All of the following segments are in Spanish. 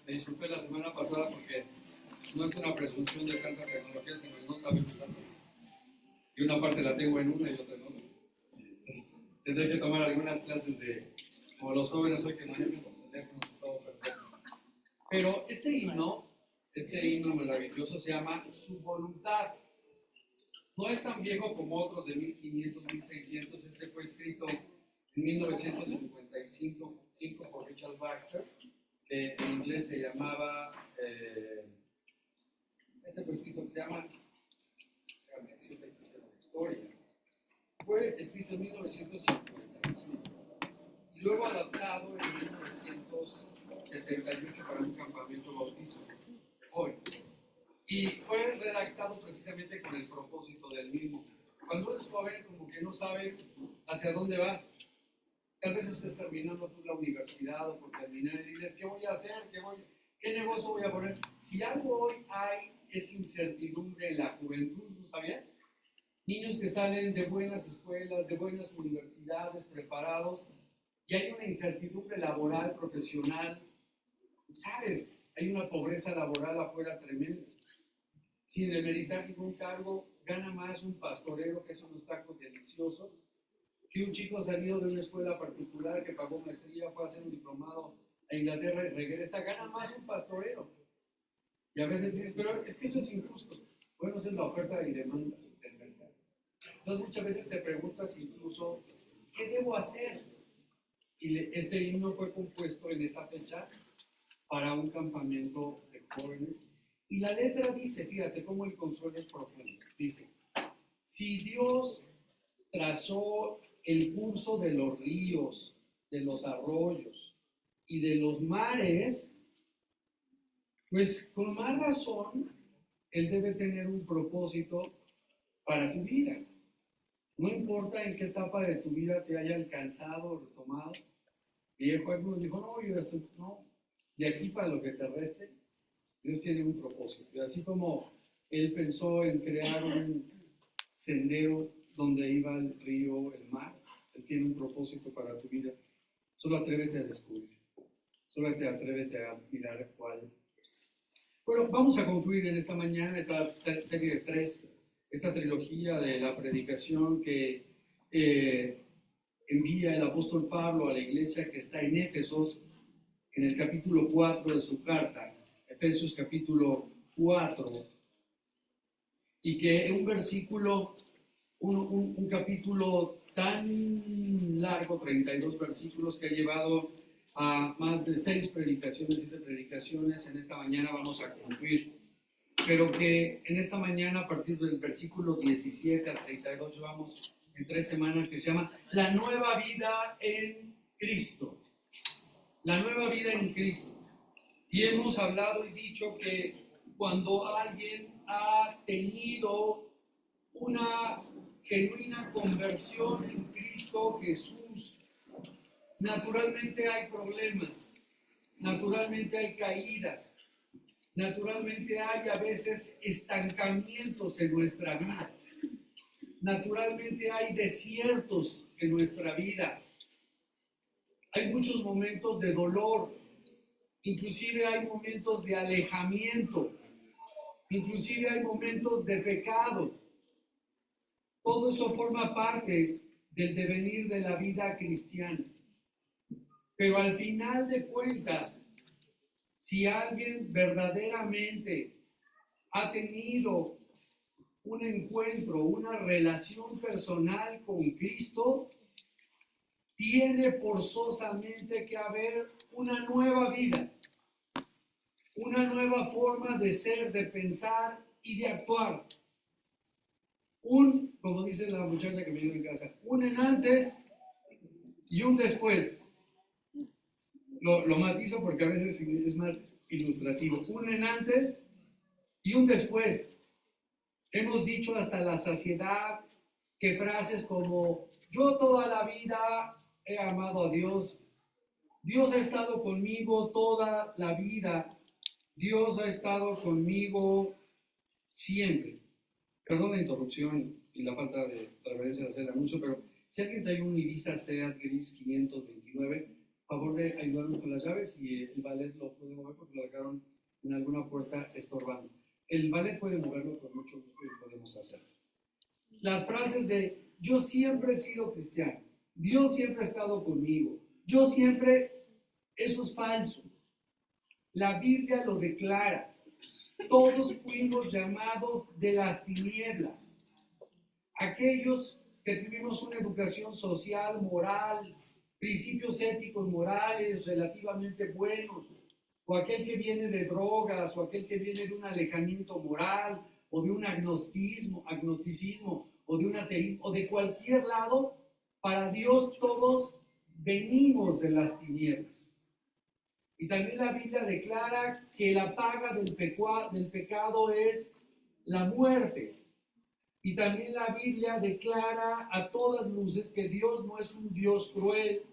Me disculpé la semana pasada porque no es una presunción de tanta tecnología, sino que no saben usarla. Y una parte la tengo en una y otra en otra. Entonces, tendré que tomar algunas clases de, como los jóvenes hoy que manejan los teléfonos y todo perfecto. Pero este himno maravilloso se llama Su Voluntad. No es tan viejo como otros de 1500, 1600. Este fue escrito en 1955 por Richard Baxter, que en inglés se llamaba, este fue escrito que se llama, déjame decirte que es la historia, fue escrito en 1955 y luego adaptado en 1978 para un campamento bautista de jóvenes. Y fue redactado precisamente con el propósito del mismo. Cuando eres joven, como que no sabes hacia dónde vas. Tal vez estés terminando tú la universidad o por terminar y dices, ¿qué voy a hacer? ¿Qué negocio voy a poner? Si algo hoy hay es incertidumbre en la juventud, ¿no sabías? Niños que salen de buenas escuelas, de buenas universidades, preparados, y hay una incertidumbre laboral, profesional. ¿Sabes? Hay una pobreza laboral afuera tremenda. Sin demeritar ningún cargo, gana más un pastorero que son unos tacos deliciosos que un chico salido de una escuela particular que pagó maestría, fue a hacer un diplomado a Inglaterra y regresa, gana más un pastorero. Y a veces dices, pero es que eso es injusto. Bueno, esa es la oferta y demanda del mercado. Entonces muchas veces te preguntas incluso, ¿qué debo hacer? Y este himno fue compuesto en esa fecha para un campamento de jóvenes. Y la letra dice, fíjate cómo el consuelo es profundo. Dice, si Dios trazó el curso de los ríos, de los arroyos y de los mares, pues con más razón Él debe tener un propósito para tu vida. No importa en qué etapa de tu vida te haya alcanzado o retomado. Viejo, algunos dijo, no, no, de aquí para lo que te reste, Dios tiene un propósito. Y así como Él pensó en crear un sendero donde iba el río, el mar, Él tiene un propósito para tu vida. Solo atrévete a descubrir. Solo atrévete a mirar cuál es. Bueno, vamos a concluir en esta mañana esta serie de 3, esta trilogía de la predicación que envía el apóstol Pablo a la iglesia que está en Éfesos, en el capítulo 4 de su carta, Efesios capítulo 4, y que en un versículo, un capítulo tan largo, 32 versículos, que ha llevado a más de 6 predicaciones, 7 predicaciones. En esta mañana vamos a concluir, pero que en esta mañana, a partir del versículo 17 al 32, llevamos en 3 semanas, que se llama La Nueva Vida en Cristo. La Nueva Vida en Cristo. Y hemos hablado y dicho que cuando alguien ha tenido una genuina conversión en Cristo Jesús, naturalmente hay problemas, naturalmente hay caídas, naturalmente hay a veces estancamientos en nuestra vida, naturalmente hay desiertos en nuestra vida, hay muchos momentos de dolor, inclusive hay momentos de alejamiento, inclusive hay momentos de pecado. Todo eso forma parte del devenir de la vida cristiana. Pero al final de cuentas, si alguien verdaderamente ha tenido un encuentro, una relación personal con Cristo, tiene forzosamente que haber una nueva vida, una nueva forma de ser, de pensar y de actuar. Como dice la muchacha que me dio en casa, un en antes y un después. Lo matizo porque a veces es más ilustrativo. Un en antes y un después. Hemos dicho hasta la saciedad que frases como yo toda la vida he amado a Dios, Dios ha estado conmigo toda la vida, Dios ha estado conmigo siempre. Perdón la interrupción y la falta de reverencia de hacer el anuncio, pero si alguien trae un Ibiza Seat Gris 529, favor de ayudarnos con las llaves y el ballet lo puede mover porque lo dejaron en alguna puerta estorbando. El ballet puede moverlo con mucho gusto y podemos hacerlo. Las frases de yo siempre he sido cristiano, Dios siempre ha estado conmigo, yo siempre, eso es falso. La Biblia lo declara. Todos fuimos llamados de las tinieblas. Aquellos que tuvimos una educación social, moral, principios éticos, morales relativamente buenos, o aquel que viene de drogas, o aquel que viene de un alejamiento moral, o de un agnosticismo, o de un ateísmo, o de cualquier lado, para Dios todos venimos de las tinieblas. Y también la Biblia declara que la paga del pecado es la muerte. Y también la Biblia declara a todas luces que Dios no es un Dios cruel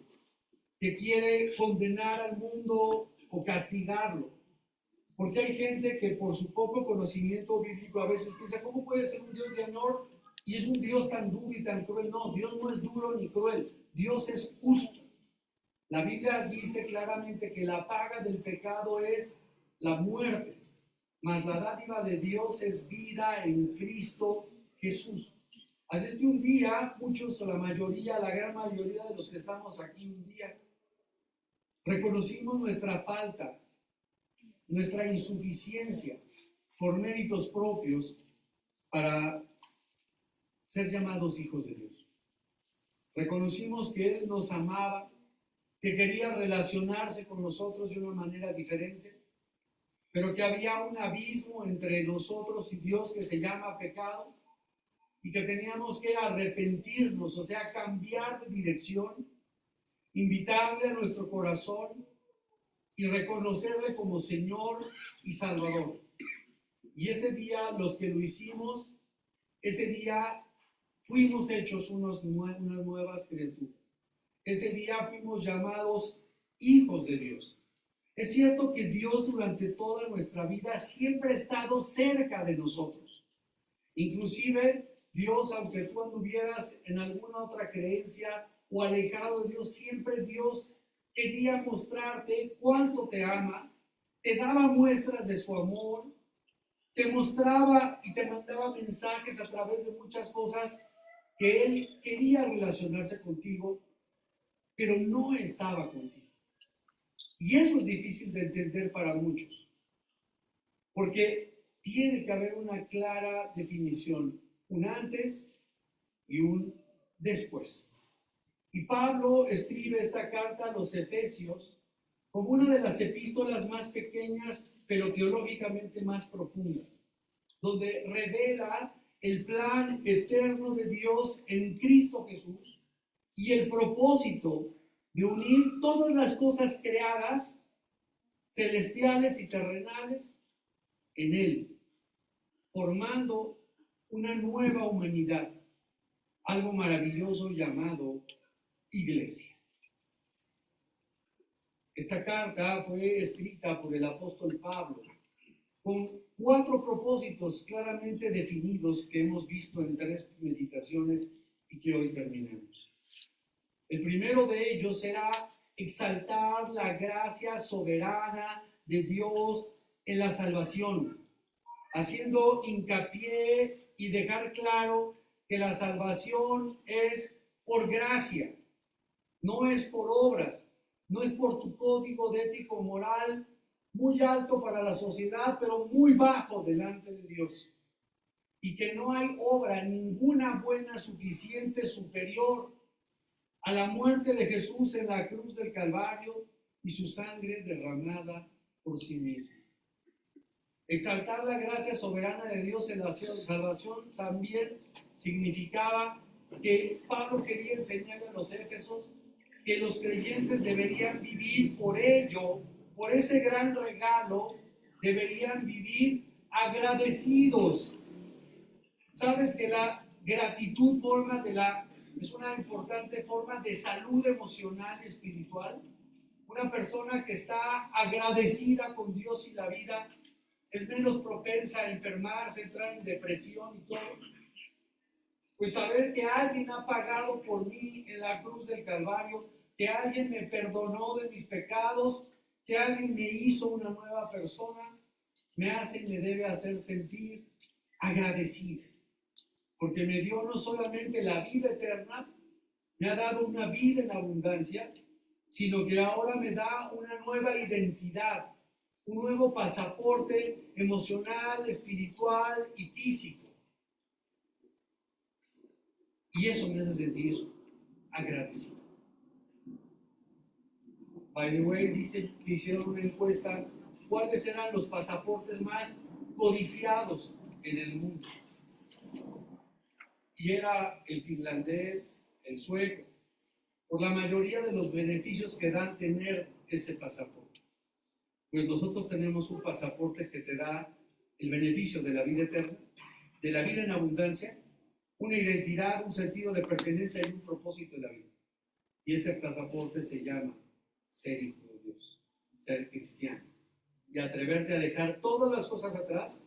que quiere condenar al mundo o castigarlo. Porque hay gente que por su poco conocimiento bíblico a veces piensa, ¿cómo puede ser un Dios de amor y es un Dios tan duro y tan cruel? No, Dios no es duro ni cruel, Dios es justo. La Biblia dice claramente que la paga del pecado es la muerte, mas la dádiva de Dios es vida en Cristo Jesús. Así es que un día, muchos o la mayoría, la gran mayoría de los que estamos aquí un día, reconocimos nuestra falta, nuestra insuficiencia por méritos propios para ser llamados hijos de Dios. Reconocimos que Él nos amaba, que quería relacionarse con nosotros de una manera diferente, pero que había un abismo entre nosotros y Dios que se llama pecado y que teníamos que arrepentirnos, o sea, cambiar de dirección, invitarle a nuestro corazón y reconocerle como Señor y Salvador. Y ese día, los que lo hicimos, ese día fuimos hechos unas nuevas criaturas. Ese día fuimos llamados hijos de Dios. Es cierto que Dios durante toda nuestra vida siempre ha estado cerca de nosotros. Inclusive Dios, aunque tú anduvieras en alguna otra creencia o alejado de Dios, siempre Dios quería mostrarte cuánto te ama, te daba muestras de su amor, te mostraba y te mandaba mensajes a través de muchas cosas que Él quería relacionarse contigo, pero no estaba contigo. Y eso es difícil de entender para muchos, porque tiene que haber una clara definición, un antes y un después. Y Pablo escribe esta carta a los Efesios como una de las epístolas más pequeñas, pero teológicamente más profundas, donde revela el plan eterno de Dios en Cristo Jesús y el propósito de unir todas las cosas creadas, celestiales y terrenales, en Él, formando una nueva humanidad, algo maravilloso llamado iglesia. Esta carta fue escrita por el apóstol Pablo con 4 propósitos claramente definidos que hemos visto en 3 meditaciones y que hoy terminamos. El primero de ellos era exaltar la gracia soberana de Dios en la salvación, haciendo hincapié y dejar claro que la salvación es por gracia, no es por obras, no es por tu código de ético moral muy alto para la sociedad, pero muy bajo delante de Dios. Y que no hay obra ninguna buena suficiente superior a la muerte de Jesús en la cruz del Calvario y su sangre derramada por sí mismo. Exaltar la gracia soberana de Dios en la salvación también significaba que Pablo quería enseñarle a los Éfesos que los creyentes deberían vivir por ello, por ese gran regalo, deberían vivir agradecidos. Sabes que la gratitud es una importante forma de salud emocional y espiritual. Una persona que está agradecida con Dios y la vida es menos propensa a enfermarse, entrar en depresión y todo. Pues saber que alguien ha pagado por mí en la cruz del Calvario que alguien me perdonó de mis pecados, que alguien me hizo una nueva persona, me hace y me debe hacer sentir agradecido, porque me dio no solamente la vida eterna, me ha dado una vida en abundancia, sino que ahora me da una nueva identidad, un nuevo pasaporte emocional, espiritual y físico. Y eso me hace sentir agradecido. By the way, dice que hicieron una encuesta, ¿cuáles eran los pasaportes más codiciados en el mundo? Y era el finlandés, el sueco, por la mayoría de los beneficios que dan tener ese pasaporte. Pues nosotros tenemos un pasaporte que te da el beneficio de la vida eterna, de la vida en abundancia, una identidad, un sentido de pertenencia y un propósito en la vida. Y ese pasaporte se llama ser hijo de Dios, ser cristiano, y atreverte a dejar todas las cosas atrás,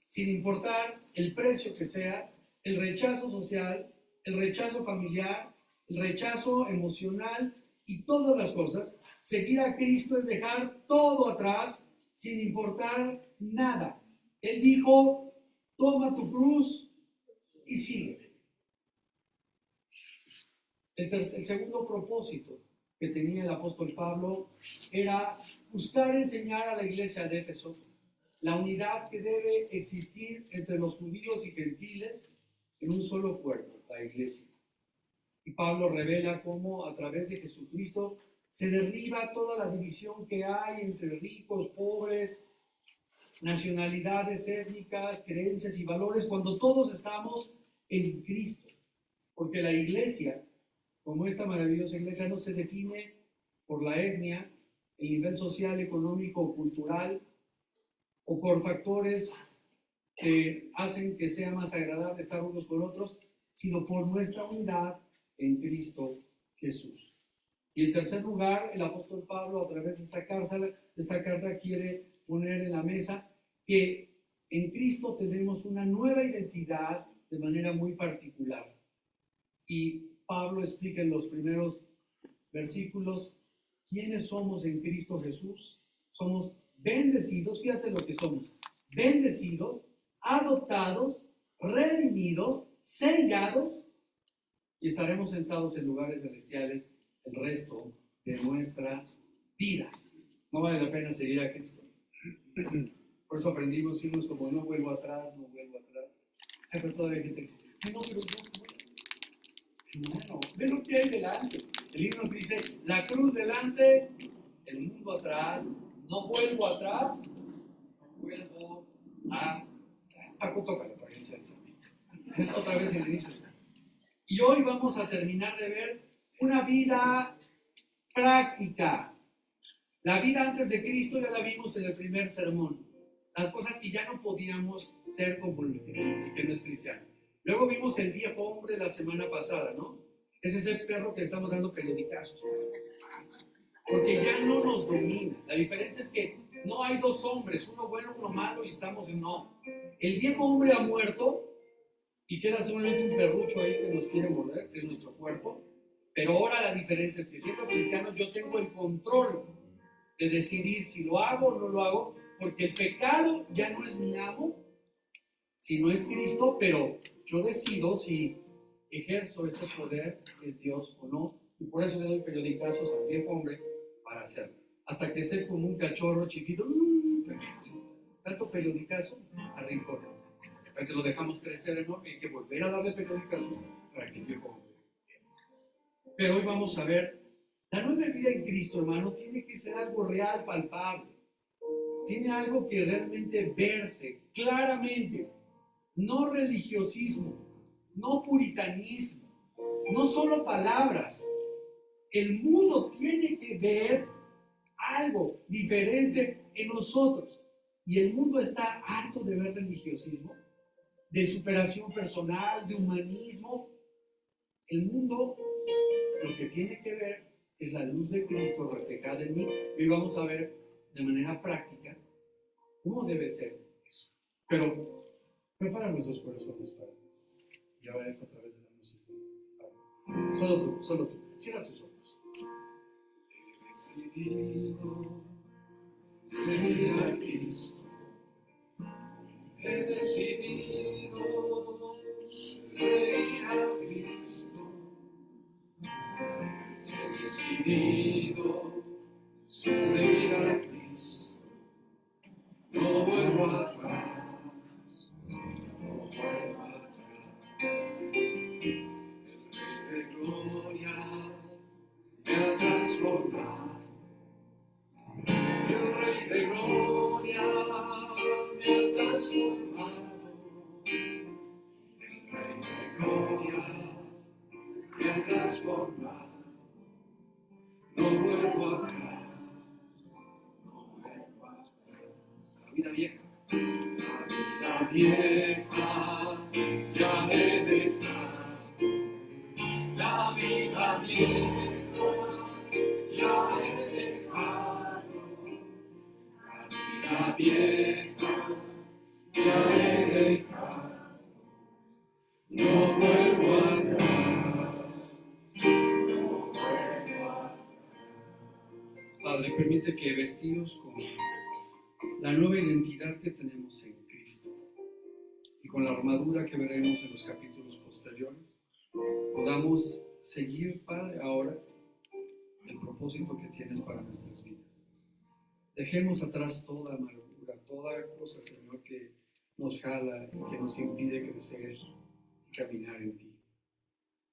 sin importar el precio que sea, el rechazo social, el rechazo familiar, el rechazo emocional y todas las cosas. Seguir a Cristo es dejar todo atrás, sin importar nada. Él dijo, toma tu cruz y sigue. El segundo propósito que tenía el apóstol Pablo era buscar enseñar a la iglesia de Éfeso la unidad que debe existir entre los judíos y gentiles en un solo cuerpo, la iglesia. Y Pablo revela cómo a través de Jesucristo se derriba toda la división que hay entre ricos, pobres, nacionalidades étnicas, creencias y valores, cuando todos estamos en Cristo. Porque la iglesia, como esta maravillosa iglesia, no se define por la etnia, el nivel social, económico o cultural, o por factores que hacen que sea más agradable estar unos con otros, sino por nuestra unidad en Cristo Jesús. Y en tercer lugar, el apóstol Pablo, a través de esta carta quiere poner en la mesa que en Cristo tenemos una nueva identidad de manera muy particular. Y Pablo explica en los primeros versículos quiénes somos en Cristo Jesús. Somos bendecidos, fíjate lo que somos, bendecidos, adoptados, redimidos, sellados, y estaremos sentados en lugares celestiales el resto de nuestra vida. No vale la pena seguir a Cristo. Por eso aprendimos himnos como no vuelvo atrás, no vuelvo atrás. Pero todavía hay gente que dice, no, pero yo, bueno, ve lo que hay delante. El himno que dice, la cruz delante, el mundo atrás, no vuelvo atrás, no vuelvo a... Paco, tócalo para que no sea así. Es otra vez el inicio. Y hoy vamos a terminar de ver una vida práctica. La vida antes de Cristo ya la vimos en el primer sermón. Las cosas que ya no podíamos ser como el que no es cristiano. Luego vimos el viejo hombre la semana pasada, ¿no? Es ese perro que le estamos dando periodicazos. Porque ya no nos domina. La diferencia es que no hay dos hombres, uno bueno, uno malo, y estamos en no. El viejo hombre ha muerto y queda solamente un perrucho ahí que nos quiere morder, que es nuestro cuerpo. Pero ahora la diferencia es que siendo cristiano yo tengo el control de decidir si lo hago o no lo hago, porque el pecado ya no es mi amo, sino es Cristo, pero yo decido si ejerzo este poder de Dios o no, y por eso le doy periodicazos al viejo hombre para hacerlo. Hasta que esté como un cachorro chiquito, tanto periodicazo, a rincón. De repente lo dejamos crecer, ¿no? Hay que volver a darle periodicazos para que el viejo hombre. Pero hoy vamos a ver, la nueva vida en Cristo, hermano, tiene que ser algo real, palpable. Tiene algo que realmente verse claramente. No religiosismo, no puritanismo, no solo palabras. El mundo tiene que ver algo diferente en nosotros. Y el mundo está harto de ver religiosismo, de superación personal, de humanismo. El mundo lo que tiene que ver es la luz de Cristo reflejada en mí. Y hoy vamos a ver de manera práctica cómo debe ser eso. Pero prepara nuestros corazones para llevar esto a través de la música. Solo tú. Cierra tus ojos. decidido seguir a Cristo. He decidido seguir a Cristo. He decidido seguir a Cristo. No vuelvo atrás, no vuelvo atrás. El Rey de Gloria me ha transformado. El Rey de Gloria me ha transformado. El Rey de Gloria me ha transformado. No vuelvo atrás, no vuelvo atrás. La vida vieja, la vida vieja ya he dejado. La vida vieja ya he dejado. La vieja ya he dejado, no vuelvo atrás, no vuelvo atrás. Padre, permite que vestidos con la nueva identidad que tenemos en Cristo y con la armadura que veremos en los capítulos posteriores, podamos seguir, Padre, ahora el propósito que tienes para nuestras vidas. Dejemos atrás toda amargura, toda cosa, Señor, que nos jala y que nos impide crecer y caminar en ti.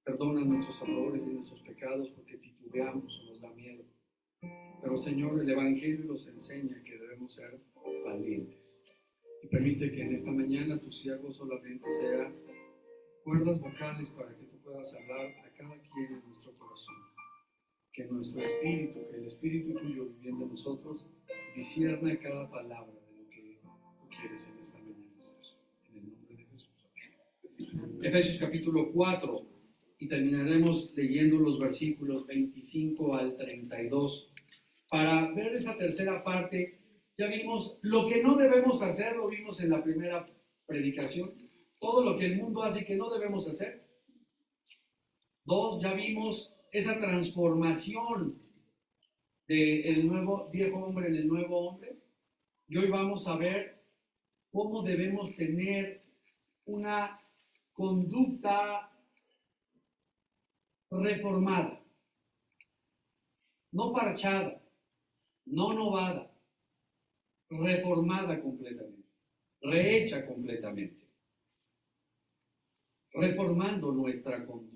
Perdona nuestros errores y nuestros pecados porque titubeamos o nos da miedo. Pero, Señor, el Evangelio nos enseña que debemos ser valientes. Y permite que en esta mañana tu siervo solamente sea cuerdas vocales para que tú puedas hablar a cada quien en nuestro corazón. Que nuestro espíritu, que el espíritu tuyo viviendo en nosotros, discierna cada palabra de lo que tú quieres en esta mañana hacer. En el nombre de Jesús. Efesios capítulo 4, y terminaremos leyendo los versículos 25 al 32. Para ver esa tercera parte, ya vimos lo que no debemos hacer, lo vimos en la primera predicación, todo lo que el mundo hace que no debemos hacer. 2, ya vimos esa transformación del nuevo viejo hombre en el nuevo hombre. Y hoy vamos a ver cómo debemos tener una conducta reformada, no parchada, no novada, reformada completamente, rehecha completamente, reformando nuestra conducta.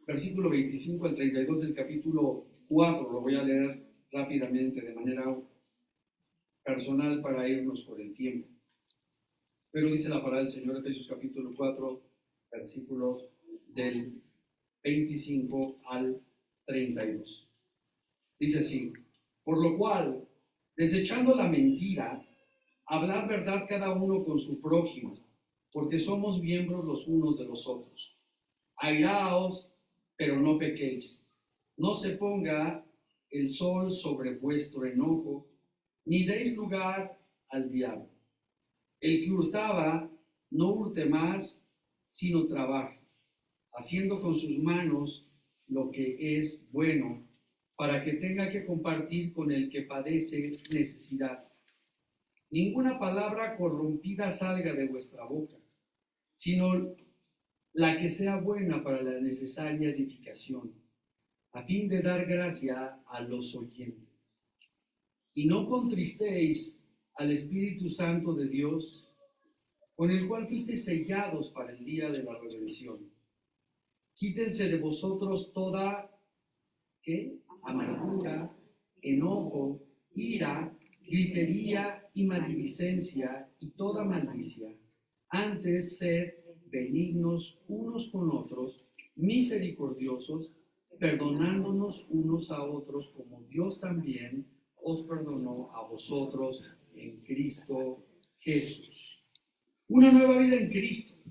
Versículo 25 al 32 del capítulo 4, lo voy a leer rápidamente de manera personal para irnos por el tiempo. Pero dice la palabra del Señor, Efesios capítulo 4, versículos del 25 al 32. Dice así: por lo cual, desechando la mentira, hablad verdad cada uno con su prójimo, porque somos miembros los unos de los otros. Airaos, pero no pequéis. No se ponga el sol sobre vuestro enojo, ni deis lugar al diablo. El que hurtaba, no hurte más, sino trabaje, haciendo con sus manos lo que es bueno, para que tenga que compartir con el que padece necesidad. Ninguna palabra corrompida salga de vuestra boca, sino la que sea buena para la necesaria edificación, a fin de dar gracia a los oyentes. Y no contristéis al Espíritu Santo de Dios, con el cual fuisteis sellados para el día de la redención. Quítense de vosotros toda amargura, enojo, ira, gritería y maledicencia y toda malicia. Antes sed benignos unos con otros, misericordiosos, perdonándonos unos a otros, como Dios también os perdonó a vosotros en Cristo Jesús. Una nueva vida en Cristo.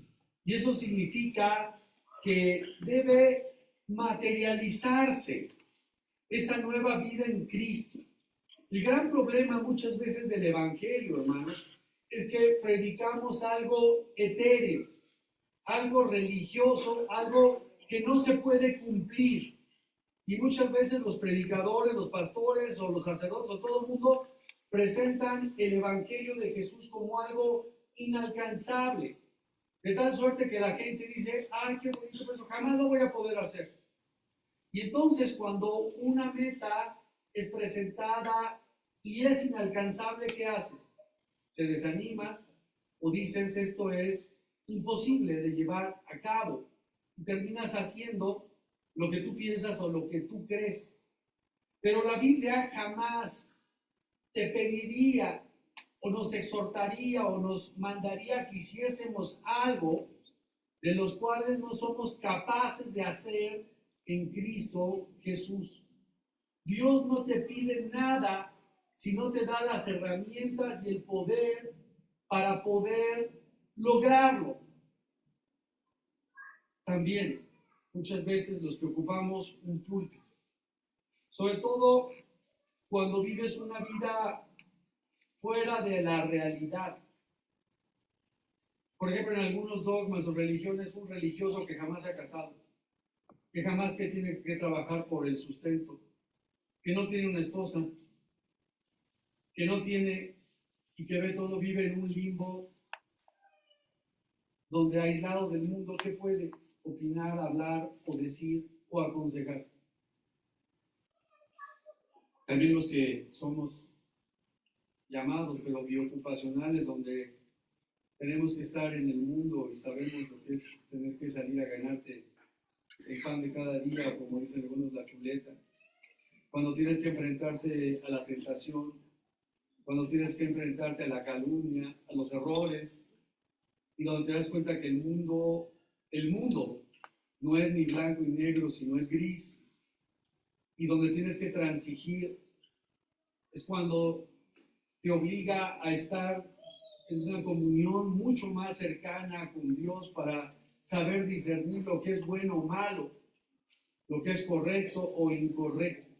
Y eso significa que debe materializarse esa nueva vida en Cristo. El gran problema muchas veces del Evangelio, hermanos, es que predicamos algo etéreo, algo religioso, algo que no se puede cumplir. Y muchas veces los predicadores, los pastores o los sacerdotes o todo el mundo presentan el Evangelio de Jesús como algo inalcanzable. De tal suerte que la gente dice, ay, qué bonito eso, jamás lo voy a poder hacer. Y entonces cuando una meta es presentada y es inalcanzable, ¿qué haces? Te desanimas o dices, esto es imposible de llevar a cabo. Y terminas haciendo lo que tú piensas o lo que tú crees. Pero la Biblia jamás te pediría o nos exhortaría o nos mandaría que hiciésemos algo de los cuales no somos capaces de hacer en Cristo Jesús. Dios no te pide nada si no te da las herramientas y el poder para poder lograrlo. También, muchas veces los que ocupamos un púlpito, sobre todo cuando vives una vida fuera de la realidad. Por ejemplo, en algunos dogmas o religiones, un religioso que jamás se ha casado, que jamás que tiene que trabajar por el sustento, que no tiene una esposa, que no tiene y que ve todo, vive en un limbo donde aislado del mundo, ¿qué puede opinar, hablar o decir o aconsejar? También los que somos llamados, pero biocupacionales, donde tenemos que estar en el mundo y sabemos lo que es tener que salir a ganarte el pan de cada día, o como dicen algunos, la chuleta. Cuando tienes que enfrentarte a la tentación, cuando tienes que enfrentarte a la calumnia, a los errores, y donde te das cuenta que el mundo no es ni blanco y negro, sino es gris, y donde tienes que transigir, es cuando te obliga a estar en una comunión mucho más cercana con Dios para saber discernir lo que es bueno o malo, lo que es correcto o incorrecto.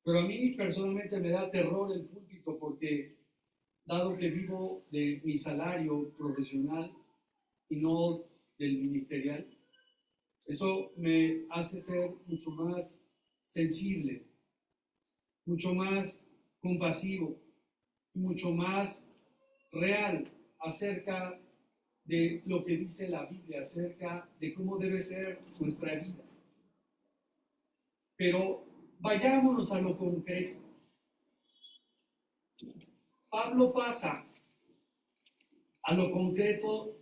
Pero a mí personalmente me da terror el púlpito porque, dado que vivo de mi salario profesional y no del ministerial, eso me hace ser mucho más sensible, mucho más compasivo, mucho más real acerca de lo que dice la Biblia, acerca de cómo debe ser nuestra vida. Pero vayámonos a lo concreto. Pablo pasa a lo concreto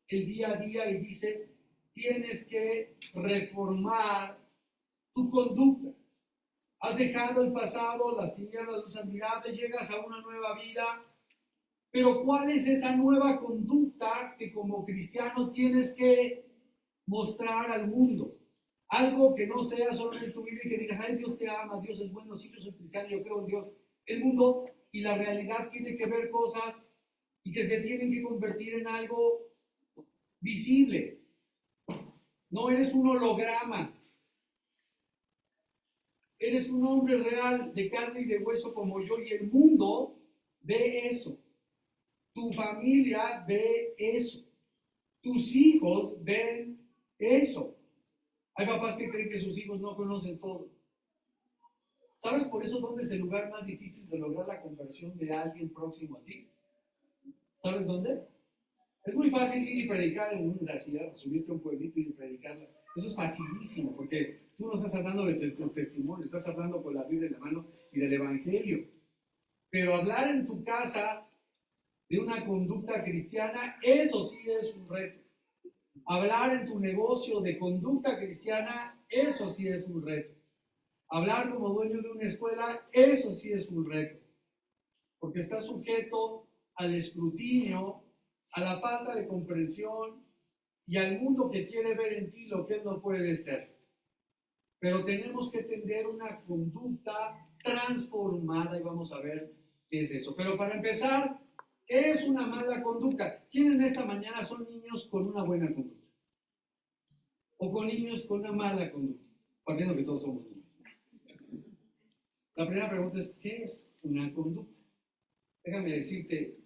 el día a día y dice, tienes que reformar tu conducta. Has dejado el pasado, las tinieblas, luz admirable, llegas a una nueva vida. Pero ¿cuál es esa nueva conducta que como cristiano tienes que mostrar al mundo? Algo que no sea solo en tu Biblia y que digas, ay, Dios te ama, Dios es bueno, sí, yo soy cristiano, yo creo en Dios. El mundo y la realidad tiene que ver cosas y que se tienen que convertir en algo visible. No eres un holograma. Eres un hombre real de carne y de hueso como yo, y el mundo ve eso. Tu familia ve eso. Tus hijos ven eso. Hay papás que creen que sus hijos no conocen todo. ¿Sabes por eso dónde es el lugar más difícil de lograr la conversión de alguien próximo a ti? ¿Sabes dónde? Es muy fácil ir y predicar en una sierra, subirte a un pueblito y predicarla. Eso es facilísimo, porque tú no estás hablando de tu testimonio, estás hablando con la Biblia en la mano y del Evangelio. Pero hablar en tu casa de una conducta cristiana, eso sí es un reto. Hablar en tu negocio de conducta cristiana, eso sí es un reto. Hablar como dueño de una escuela, eso sí es un reto. Porque estás sujeto al escrutinio, a la falta de comprensión y al mundo que quiere ver en ti lo que él no puede ser. Pero tenemos que tener una conducta transformada y vamos a ver qué es eso. Pero para empezar, ¿qué es una mala conducta? ¿Quién en esta mañana son niños con una buena conducta? ¿O con niños con una mala conducta? Partiendo que todos somos niños. La primera pregunta es, ¿qué es una conducta? Déjame decirte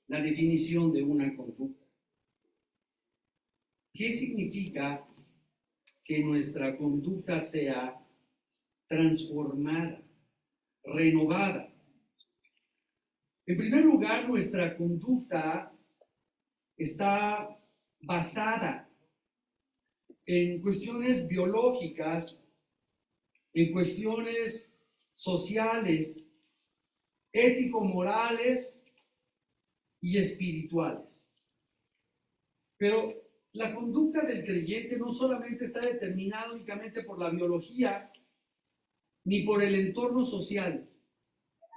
la definición de una conducta. ¿Qué significa que nuestra conducta sea transformada, renovada. En primer lugar, nuestra conducta está basada en cuestiones biológicas, en cuestiones sociales, ético-morales y espirituales. Pero la conducta del creyente no solamente está determinada únicamente por la biología ni por el entorno social.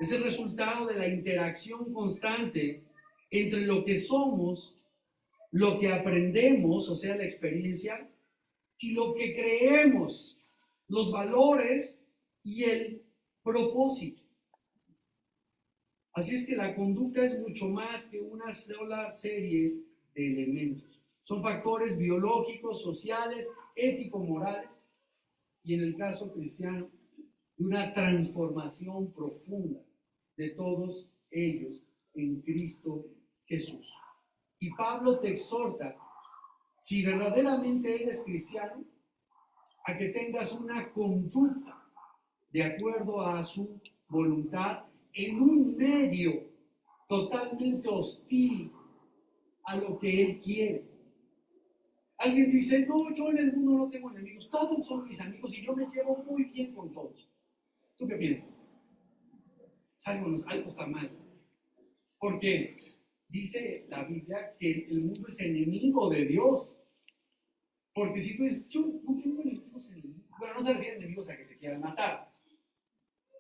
Es el resultado de la interacción constante entre lo que somos, lo que aprendemos, o sea, la experiencia, y lo que creemos, los valores y el propósito. Así es que la conducta es mucho más que una sola serie de elementos. Son factores biológicos, sociales, ético-morales y en el caso cristiano, de una transformación profunda de todos ellos en Cristo Jesús. Y Pablo te exhorta, si verdaderamente eres cristiano, a que tengas una conducta de acuerdo a su voluntad en un medio totalmente hostil a lo que él quiere. Alguien dice, no, yo en el mundo no tengo enemigos, todos son mis amigos y yo me llevo muy bien con todos. ¿Tú qué piensas? Algo está mal. Porque dice la Biblia que el mundo es enemigo de Dios. Porque si tú dices, yo no tengo enemigos, bueno, no se refiere a enemigos a que te quieran matar,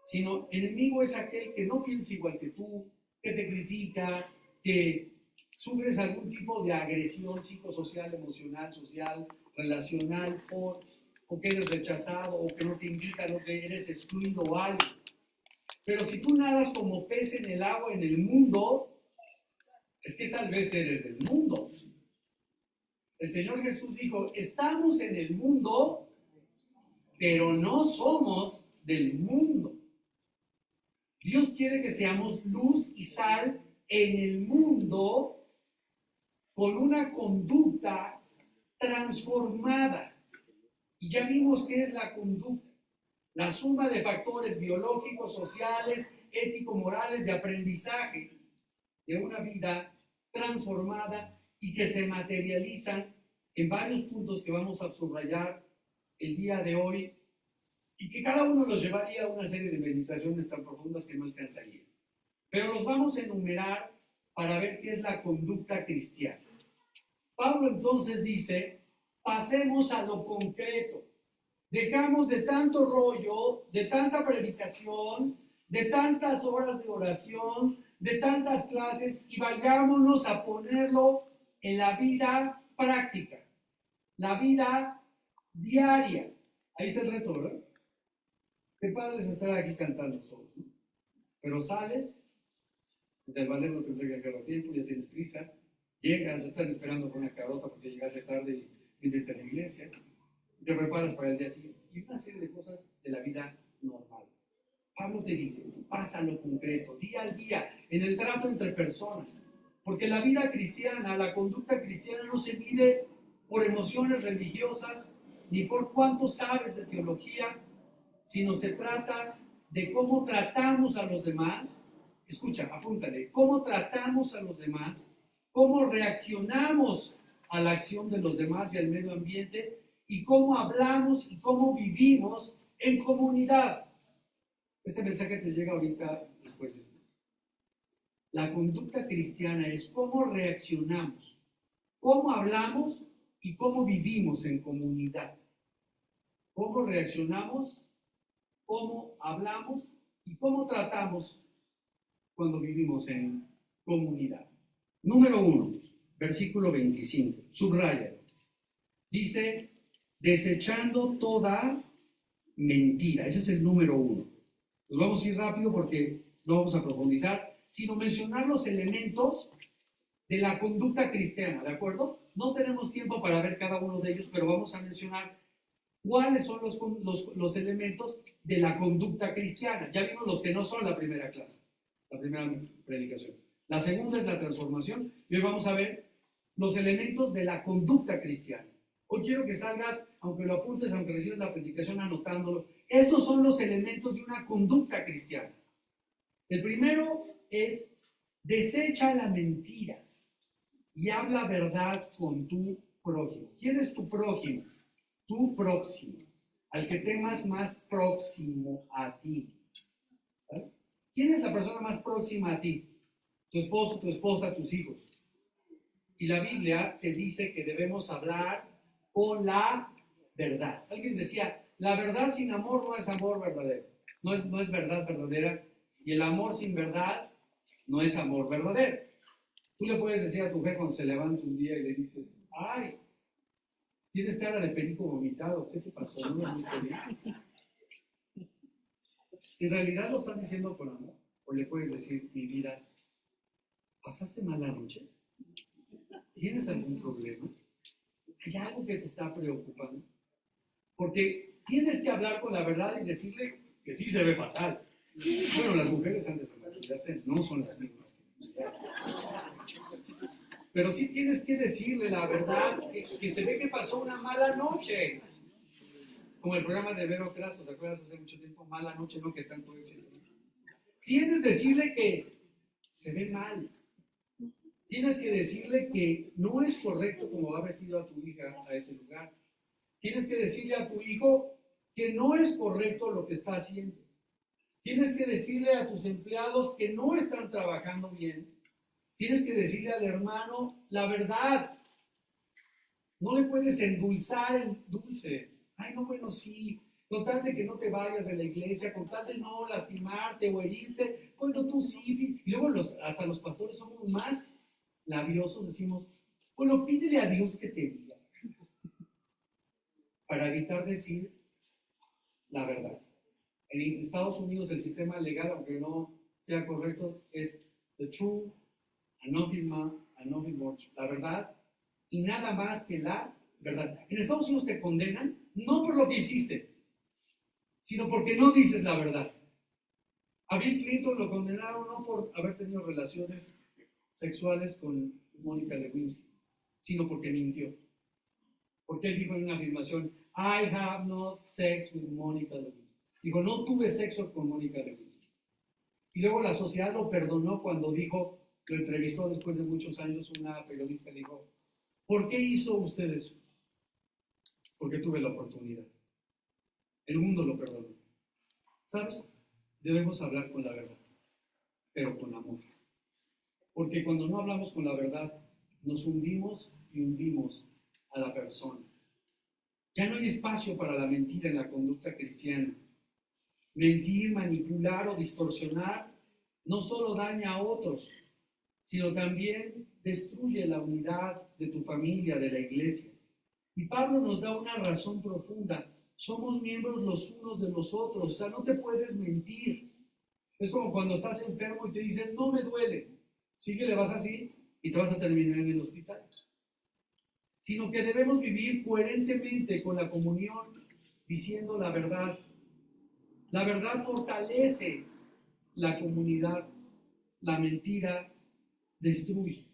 sino enemigo es aquel que no piensa igual que tú, que te critica, que sufres algún tipo de agresión psicosocial, emocional, social, relacional, o que eres rechazado, o que no te invitan, o que eres excluido o algo. Pero si tú nadas como pez en el agua en el mundo, es que tal vez eres del mundo. El Señor Jesús dijo, estamos en el mundo, pero no somos del mundo. Dios quiere que seamos luz y sal en el mundo con una conducta transformada. Y ya vimos qué es la conducta. La suma de factores biológicos, sociales, ético-morales, de aprendizaje de una vida transformada y que se materializan en varios puntos que vamos a subrayar el día de hoy y que cada uno nos llevaría a una serie de meditaciones tan profundas que no alcanzaría. Pero los vamos a enumerar para ver qué es la conducta cristiana. Pablo entonces dice, pasemos a lo concreto. Dejamos de tanto rollo, de tanta predicación, de tantas horas de oración, de tantas clases y vayámonos a ponerlo en la vida práctica, la vida diaria. Ahí está el reto, ¿verdad? Qué padre es estar aquí cantando solos, ¿no? Pero sales, desde el ballet no te llega a quedar a tiempo, ya tienes prisa, llegas, estás esperando con una carota porque llegaste tarde y viniste a la iglesia, te preparas para el día siguiente y una serie de cosas de la vida normal. Pablo te dice, pasa lo concreto, día al día, en el trato entre personas, porque la vida cristiana, la conducta cristiana no se mide por emociones religiosas ni por cuánto sabes de teología, sino se trata de cómo tratamos a los demás. Escucha, apúntale, cómo tratamos a los demás, cómo reaccionamos a la acción de los demás y al medio ambiente, y cómo hablamos y cómo vivimos en comunidad. Este mensaje te llega ahorita después. La conducta cristiana es cómo reaccionamos, cómo hablamos y cómo vivimos en comunidad. Cómo reaccionamos, cómo hablamos y cómo tratamos cuando vivimos en comunidad. Número 1, versículo 25, subraya. Dice, desechando toda mentira. Ese es el número 1. Nos vamos a ir rápido porque no vamos a profundizar, sino mencionar los elementos de la conducta cristiana, ¿de acuerdo? No tenemos tiempo para ver cada uno de ellos, pero vamos a mencionar cuáles son los elementos de la conducta cristiana. Ya vimos los que no son la primera clase, la primera predicación. La segunda es la transformación y hoy vamos a ver los elementos de la conducta cristiana. Hoy quiero que salgas, aunque lo apuntes, aunque recibas la predicación anotándolo, estos son los elementos de una conducta cristiana. El primero es: desecha la mentira y habla verdad con tu prójimo. ¿Quién es tu prójimo? Tu próximo, al que temas más próximo a ti. ¿Sabes? ¿Quién es la persona más próxima a ti? Tu esposo, tu esposa, tus hijos. Y la Biblia te dice que debemos hablar con la verdad. Alguien decía, la verdad sin amor no es amor verdadero. No es verdad verdadera. Y el amor sin verdad no es amor verdadero. Tú le puedes decir a tu mujer cuando se levanta un día y le dices, ay, tienes cara de perico vomitado, ¿qué te pasó? ¿No lo viste bien? ¿En realidad lo estás diciendo con amor? O le puedes decir, mi vida, ¿pasaste mala noche? ¿Tienes algún problema? ¿Hay algo que te está preocupando? Porque tienes que hablar con la verdad y decirle que sí se ve fatal. Bueno, las mujeres antes de maquillarse no son las mismas. Pero sí tienes que decirle la verdad, que se ve que pasó una mala noche. Como el programa de Vero Craso, ¿te acuerdas hace mucho tiempo? Mala noche, no que tanto éxito. Tienes que decirle que se ve mal. Tienes que decirle que no es correcto como ha vestido a tu hija a ese lugar. Tienes que decirle a tu hijo que no es correcto lo que está haciendo. Tienes que decirle a tus empleados que no están trabajando bien. Tienes que decirle al hermano la verdad. No le puedes endulzar el dulce. Ay, no, bueno, sí. Con tal de que no te vayas de la iglesia, con tal de no lastimarte o herirte, bueno, tú sí. Y luego hasta los pastores somos más labiosos, decimos, bueno, pídele a Dios que te diga. Para evitar decir la verdad. En Estados Unidos el sistema legal, aunque no sea correcto, es the true, and nothing more, la verdad y nada más que la verdad. En Estados Unidos te condenan no por lo que hiciste, sino porque no dices la verdad. A Bill Clinton lo condenaron no por haber tenido relaciones sexuales con Mónica Lewinsky, sino porque mintió. Porque él dijo en una afirmación, I have not sex with Mónica Lewinsky. Dijo, no tuve sexo con Mónica Lewinsky. Y luego la sociedad lo perdonó cuando dijo, lo entrevistó después de muchos años una periodista, le dijo, ¿por qué hizo usted eso? Porque tuve la oportunidad. El mundo lo perdonó. ¿Sabes? Debemos hablar con la verdad, pero con amor. Porque cuando no hablamos con la verdad, nos hundimos y hundimos a la persona. Ya no hay espacio para la mentira en la conducta cristiana. Mentir, manipular o distorsionar no solo daña a otros, sino también destruye la unidad de tu familia, de la iglesia. Y Pablo nos da una razón profunda. Somos miembros los unos de los otros, o sea, no te puedes mentir. Es como cuando estás enfermo y te dicen, no me duele. Síguele, vas así y te vas a terminar en el hospital. Sino que debemos vivir coherentemente con la comunión, diciendo la verdad. La verdad fortalece la comunidad, la mentira destruye.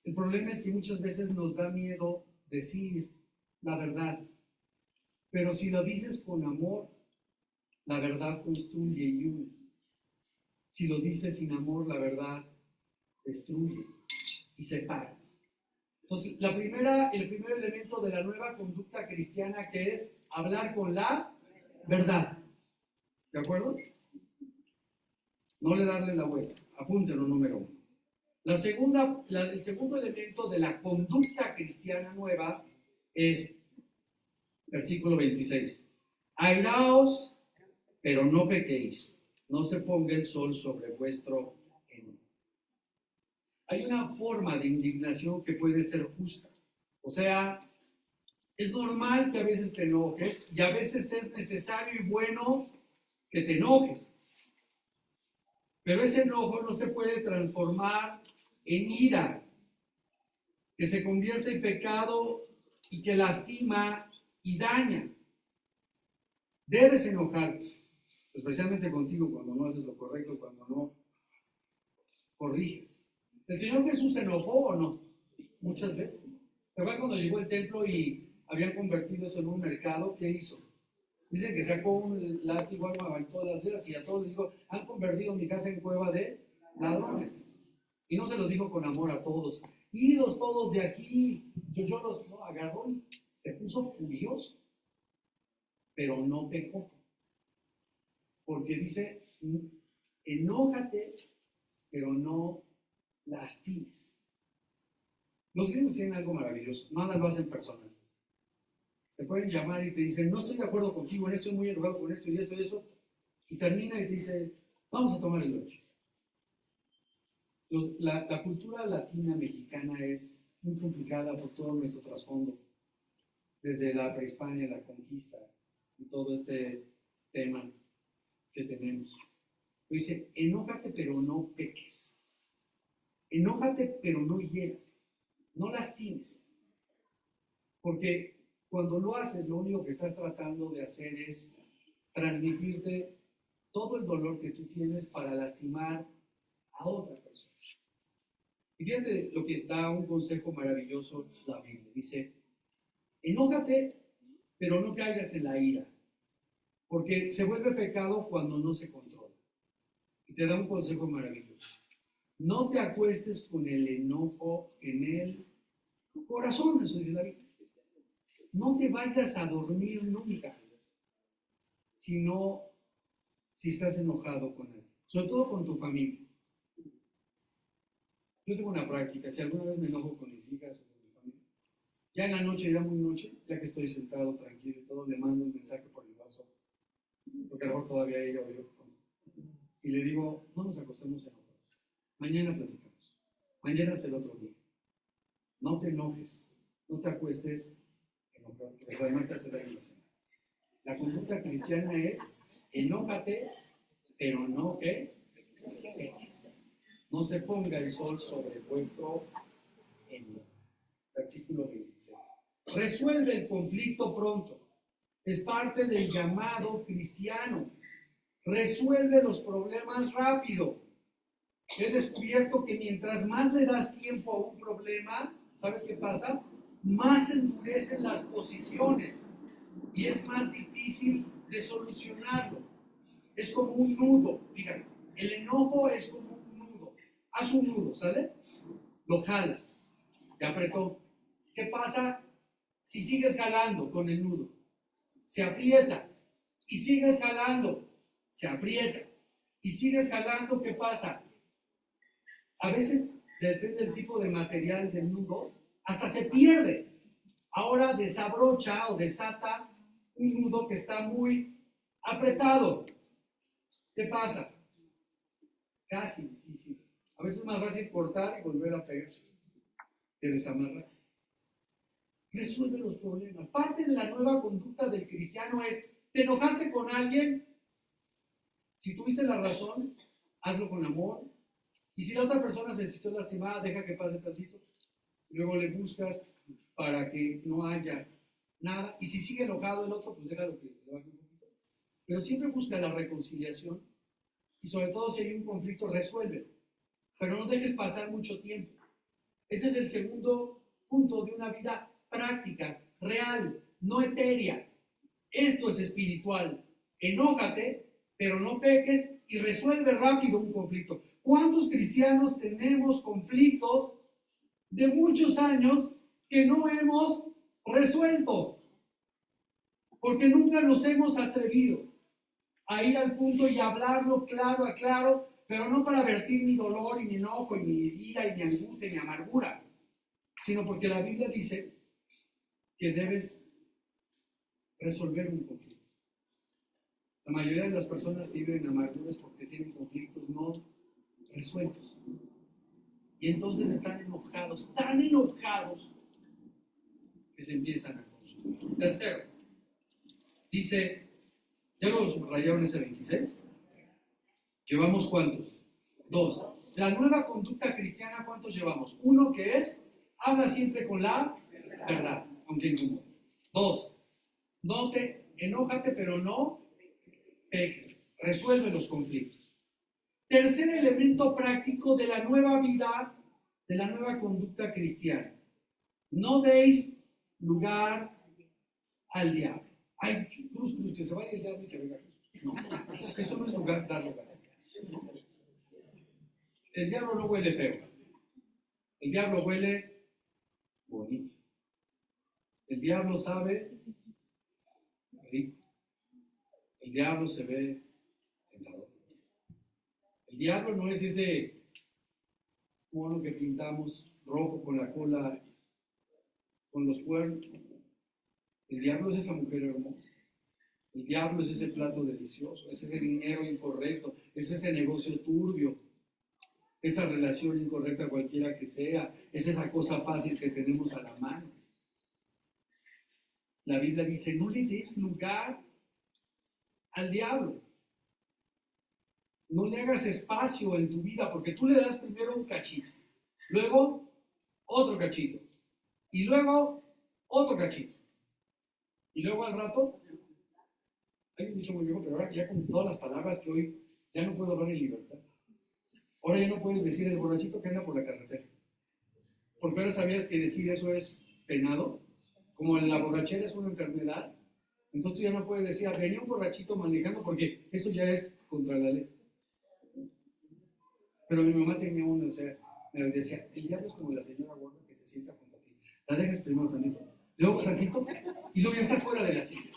El problema es que muchas veces nos da miedo decir la verdad, pero si lo dices con amor, la verdad construye y une. Si lo dices sin amor, la verdad destruye y separa. Entonces, el primer elemento de la nueva conducta cristiana, que es hablar con la verdad. ¿De acuerdo? No le darle la vuelta. Apúntelo, número 1. El segundo elemento de la conducta cristiana nueva es versículo 26. Airaos, pero no pequéis. No se ponga el sol sobre vuestro enojo. Hay una forma de indignación que puede ser justa. O sea, es normal que a veces te enojes y a veces es necesario y bueno que te enojes. Pero ese enojo no se puede transformar en ira, que se convierte en pecado y que lastima y daña. Debes enojarte, especialmente contigo cuando no haces lo correcto, cuando no corriges. ¿El Señor Jesús se enojó o no? Muchas veces. ¿Te acuerdas cuando llegó al templo y habían convertido eso en un mercado? ¿Qué hizo? Dicen que sacó un látigo, algo, aventó las ceras y a todos les dijo, han convertido mi casa en cueva de ladrones. Y no se los dijo con amor a todos. Idos todos de aquí. Yo los agarró y se puso furioso. Pero no pecó. Porque dice, enójate, pero no lastimes. Los gringos tienen algo maravilloso, nada lo hacen personal. Te pueden llamar y te dicen, no estoy de acuerdo contigo en esto, estoy muy enojado con esto y esto y eso. Y termina y te dice, vamos a tomar el lunch. La cultura latina mexicana es muy complicada por todo nuestro trasfondo. Desde la prehispania, la conquista y todo este tema que tenemos. Dice, enójate pero no peques. Enójate pero no hieras. No lastimes. Porque cuando lo haces, lo único que estás tratando de hacer es transmitirte todo el dolor que tú tienes para lastimar a otra persona. Y fíjate lo que da un consejo maravilloso la Biblia. Dice, enójate, pero no caigas en la ira. Porque se vuelve pecado cuando no se controla. Y te da un consejo maravilloso. No te acuestes con el enojo en el corazón, eso dice la Biblia. No te vayas a dormir nunca, sino si estás enojado con él, sobre todo con tu familia. Yo tengo una práctica, si alguna vez me enojo con mis hijas o con mi familia, ya en la noche, ya muy noche, ya que estoy sentado tranquilo y todo, le mando un mensaje por el WhatsApp, porque a lo mejor todavía ella o yo estamos, y le digo, no nos acostemos enojados, mañana platicamos, mañana es el otro día, no te enojes, no te acuestes enojado, porque además te hace daño la cena. La conducta cristiana es, enójate, pero no que peques. No se ponga el sol sobre vuestro enojo. Versículo 16. Resuelve el conflicto pronto. Es parte del llamado cristiano. Resuelve los problemas rápido. He descubierto que mientras más le das tiempo a un problema, ¿sabes qué pasa? Más endurecen las posiciones y es más difícil de solucionarlo. Es como un nudo, fíjate. El enojo es como un nudo. Haz un nudo, ¿sale? Lo jalas. Ya apretó. ¿Qué pasa si sigues jalando con el nudo? Se aprieta. Y sigues jalando. Se aprieta. Y sigues jalando, ¿qué pasa? A veces, depende del tipo de material del nudo, hasta se pierde. Ahora desabrocha o desata un nudo que está muy apretado. ¿Qué pasa? Casi difícil. A veces es más fácil cortar y volver a pegar que desamarrar. Resuelve los problemas. Parte de la nueva conducta del cristiano es, ¿te enojaste con alguien? Si tuviste la razón, hazlo con amor. Y si la otra persona se sintió lastimada, deja que pase tantito. Luego le buscas para que no haya nada. Y si sigue enojado el otro, pues déjalo que le baje un poquito. Pero siempre busca la reconciliación. Y sobre todo si hay un conflicto, resuélvelo. Pero no dejes pasar mucho tiempo. Ese es el segundo punto de una vida práctica, real, no etérea. Esto es espiritual. Enójate, pero no peques y resuelve rápido un conflicto. ¿Cuántos cristianos tenemos conflictos de muchos años que no hemos resuelto? Porque nunca nos hemos atrevido a ir al punto y hablarlo claro a claro, pero no para vertir mi dolor y mi enojo y mi ira y mi angustia y mi amargura, sino porque la Biblia dice que debes resolver un conflicto. La mayoría de las personas que viven en amargura es porque tienen conflictos no resueltos. Y entonces están enojados, tan enojados, que se empiezan a consumir. Tercero, dice, ¿ya lo subrayaron ese 26? ¿Llevamos cuántos? 2. La nueva conducta cristiana, ¿cuántos llevamos? 1 que es, habla siempre con la verdad, aunque incomode. 2. Enójate, pero no peques. Resuelve los conflictos. Tercer elemento práctico de la nueva vida, de la nueva conducta cristiana. No deis lugar al diablo. Ay, cruz, que se vaya el diablo y que venga Jesús. No, eso no es lugar, dar lugar. El diablo no huele feo. El diablo huele bonito. El diablo sabe rico. El diablo se ve tentador. El diablo no es ese mono que pintamos rojo con la cola, con los cuernos. El diablo es esa mujer hermosa. El diablo es ese plato delicioso, es ese dinero incorrecto, es ese negocio turbio, esa relación incorrecta cualquiera que sea, es esa cosa fácil que tenemos a la mano. La Biblia dice, no le des lugar al diablo. No le hagas espacio en tu vida, porque tú le das primero un cachito, luego otro cachito, y luego otro cachito. Y luego al rato, hay un dicho muy viejo, pero ahora ya con todas las palabras que hoy ya no puedo hablar en libertad. Ahora ya no puedes decir el borrachito que anda por la carretera. Porque ahora sabías que decir eso es penado. Como la borrachera es una enfermedad, entonces tú ya no puedes decir, venía un borrachito manejando, porque eso ya es contra la ley. Pero mi mamá tenía uno, o sea, me decía, el diablo es como la señora gorda que se sienta junto a ti. La dejas primero tantito, luego tantito, y luego ya estás fuera de la silla.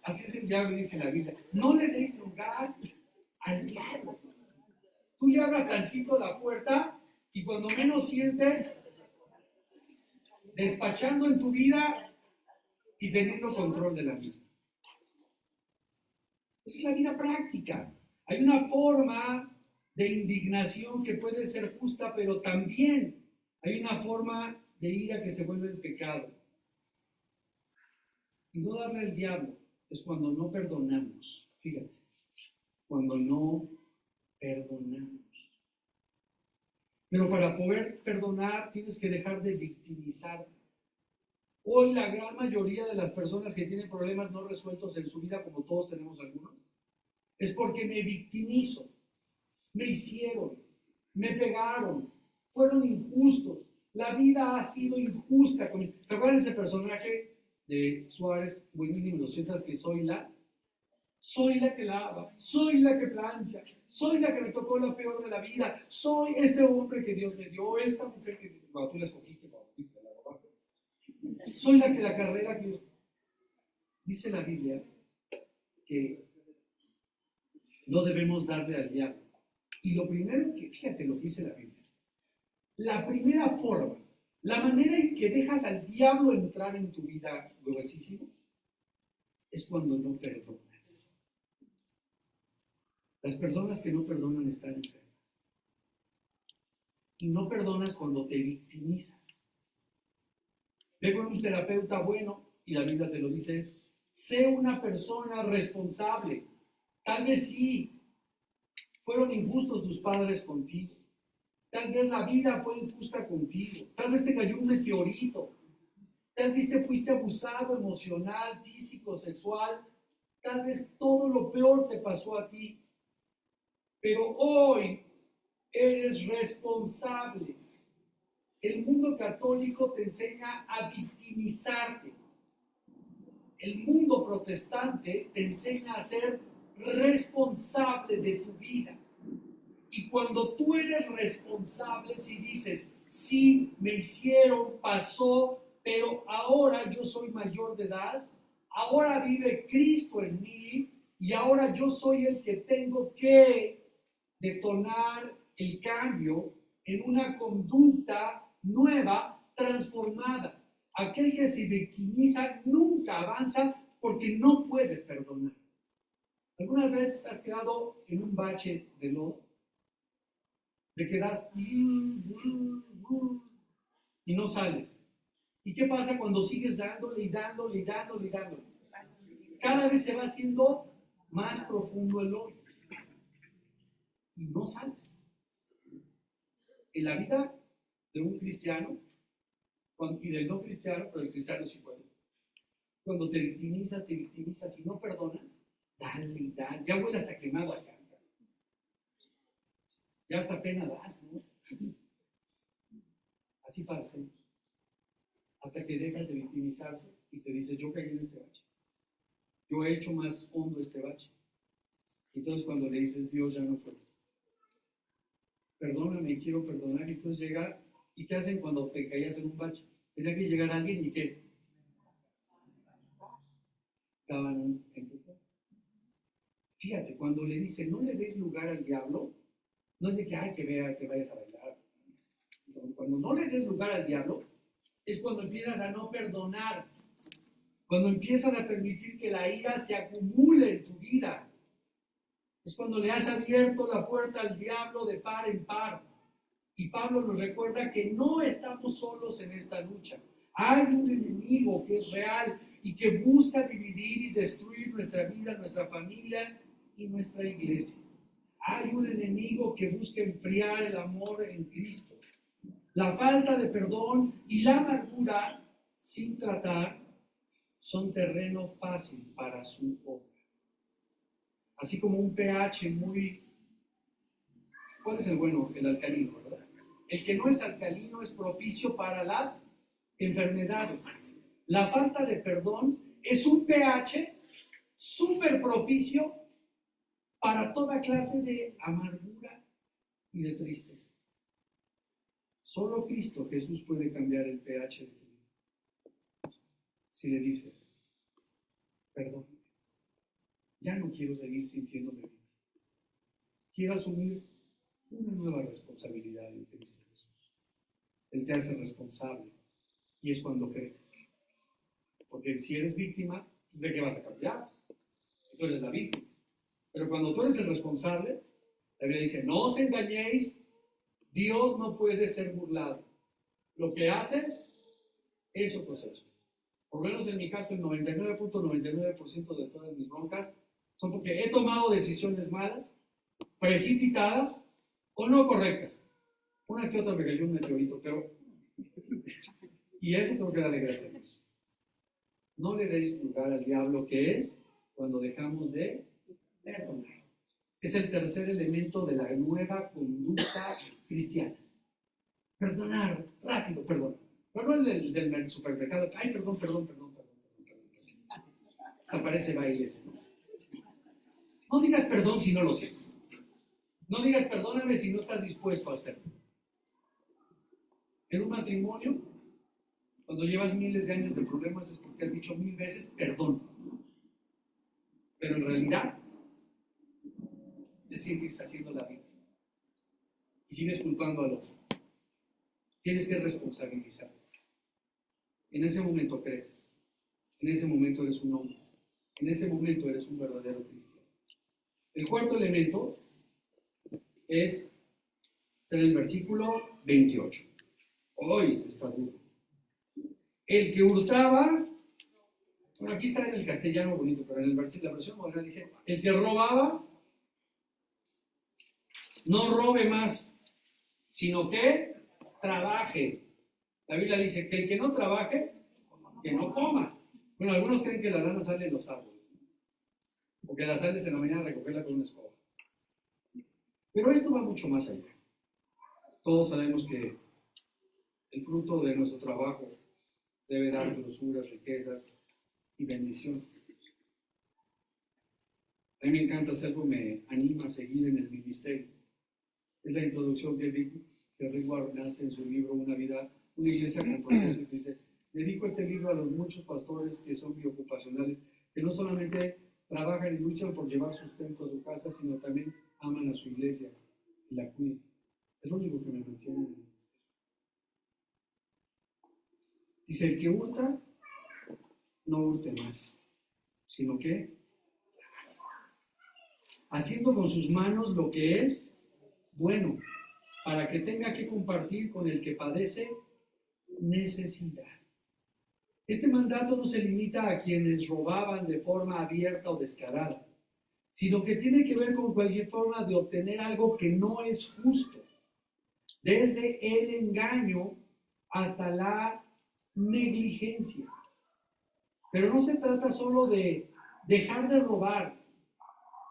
Así es el diablo, dice la Biblia. No le deis lugar al diablo. Tú le abras tantito la puerta y cuando menos siente, despachando en tu vida y teniendo control de la misma. Esa es la vida práctica. Hay una forma de indignación que puede ser justa, pero también hay una forma de ira que se vuelve el pecado. Y no darle al diablo es cuando no perdonamos. Fíjate, cuando no perdonamos. Pero para poder perdonar tienes que dejar de victimizarte. Hoy la gran mayoría de las personas que tienen problemas no resueltos en su vida, como todos tenemos algunos, es porque me victimizo, me hicieron, me pegaron, fueron injustos, la vida ha sido injusta conmigo. ¿Se acuerdan de ese personaje de Suárez, buenísimo, los 80, que soy la que lava, soy la que plancha, soy la que me tocó lo peor de la vida, soy este hombre que Dios me dio, esta mujer que bueno, tú la escogiste, soy la carrera que dice la Biblia que no debemos darle al diablo. Y lo primero que, fíjate lo que dice la Biblia, la primera forma, la manera en que dejas al diablo entrar en tu vida gruesísimo, es cuando no perdonas. Las personas que no perdonan están enfermas. Y no perdonas cuando te victimizas. Ve con un terapeuta bueno, y la Biblia te lo dice, es, sé una persona responsable. Tal vez sí, fueron injustos tus padres contigo. Tal vez la vida fue injusta contigo. Tal vez te cayó un meteorito. Tal vez te fuiste abusado emocional, físico, sexual. Tal vez todo lo peor te pasó a ti. Pero hoy eres responsable. El mundo católico te enseña a victimizarte. El mundo protestante te enseña a ser responsable de tu vida. Y cuando tú eres responsable, si dices, sí, me hicieron, pasó, pero ahora yo soy mayor de edad, ahora vive Cristo en mí y ahora yo soy el que tengo que detonar el cambio en una conducta nueva, transformada. Aquel que se victimiza nunca avanza porque no puede perdonar. ¿Alguna vez has quedado en un bache de lodo? Te quedas y no sales. ¿Y qué pasa cuando sigues dándole y dándole y dándole y dándole? Cada vez se va haciendo más profundo el hoyo y no sales. En la vida de un cristiano y del no cristiano, pero el cristiano sí puede. Cuando te victimizas y no perdonas, dale y dale. Ya huele hasta quemado acá. Ya hasta pena das, ¿no? Así parecemos. Hasta que dejas de victimizarse y te dice, yo caí en este bache. Yo he hecho más hondo este bache. Entonces cuando le dices, Dios ya no puedo. Perdóname, quiero perdonar. Y entonces llega, ¿y qué hacen cuando te caías en un bache? Tenía que llegar alguien y ¿qué? Estaban en tu cuerpo. Fíjate, cuando le dice, no le des lugar al diablo, no es de que, ay, que vea, que vayas a bailar. Cuando no le des lugar al diablo, es cuando empiezas a no perdonar. Cuando empiezas a permitir que la ira se acumule en tu vida. Es cuando le has abierto la puerta al diablo de par en par. Y Pablo nos recuerda que no estamos solos en esta lucha. Hay un enemigo que es real y que busca dividir y destruir nuestra vida, nuestra familia y nuestra iglesia. Hay un enemigo que busca enfriar el amor en Cristo. La falta de perdón y la amargura sin tratar son terreno fácil para su obra. Así como un pH muy... ¿Cuál es el bueno? El alcalino, ¿verdad? El que no es alcalino es propicio para las enfermedades. La falta de perdón es un pH súper propicio para toda clase de amargura y de tristeza. Solo Cristo Jesús puede cambiar el pH de tu vida. Si le dices, perdón, ya no quiero seguir sintiéndome bien. Quiero asumir una nueva responsabilidad en Cristo Jesús. Él te hace responsable y es cuando creces. Porque si eres víctima, ¿de qué vas a cambiar? Tú eres la víctima. Pero cuando tú eres el responsable, la Biblia dice, no os engañéis, Dios no puede ser burlado. Lo que haces, eso cosechas. Por lo menos en mi caso, el 99.99% de todas mis broncas son porque he tomado decisiones malas, precipitadas o no correctas. Una que otra me cayó un meteorito, pero... Y a eso tengo que darle gracias a Dios. No le deis lugar al diablo, que es cuando dejamos de perdonar. Es el tercer elemento de la nueva conducta cristiana. Perdonar, rápido, perdón. Pero no el del supermercado. Ay, perdón. Hasta parece baile ese, ¿no? No digas perdón si no lo sientes. No digas perdóname si no estás dispuesto a hacerlo. En un matrimonio, cuando llevas miles de años de problemas es porque has dicho 1000 veces perdón. Pero en realidad te sigues haciendo la vida y sigues culpando al otro. Tienes que responsabilizarte. En ese momento creces. En ese momento eres un hombre. En ese momento eres un verdadero cristiano. El cuarto elemento es en el versículo 28. Hoy está duro. El que hurtaba, bueno, aquí está en el castellano bonito, pero en el versículo, la versión moderna dice, el que robaba, no robe más, sino que trabaje. La Biblia dice que el que no trabaje, que no coma. Bueno, algunos creen que la lana sale en los árboles, o que la sales en la mañana a recogerla con una escoba. Pero esto va mucho más allá. Todos sabemos que el fruto de nuestro trabajo debe dar grosuras, riquezas y bendiciones. A mí me encanta hacerlo, me anima a seguir en el ministerio. Es la introducción que Rick Warren hace en su libro Una iglesia con propósito. Dice, dedico este libro a los muchos pastores que son biocupacionales, que no solamente trabajan y luchan por llevar sustento a su casa, sino también aman a su iglesia y la cuidan. Es lo único que me mantiene en el ministerio. Dice, el que hurta, no hurte más, sino que haciendo con sus manos lo que es bueno, para que tenga que compartir con el que padece necesidad. Este mandato no se limita a quienes robaban de forma abierta o descarada, sino que tiene que ver con cualquier forma de obtener algo que no es justo, desde el engaño hasta la negligencia. Pero no se trata solo de dejar de robar.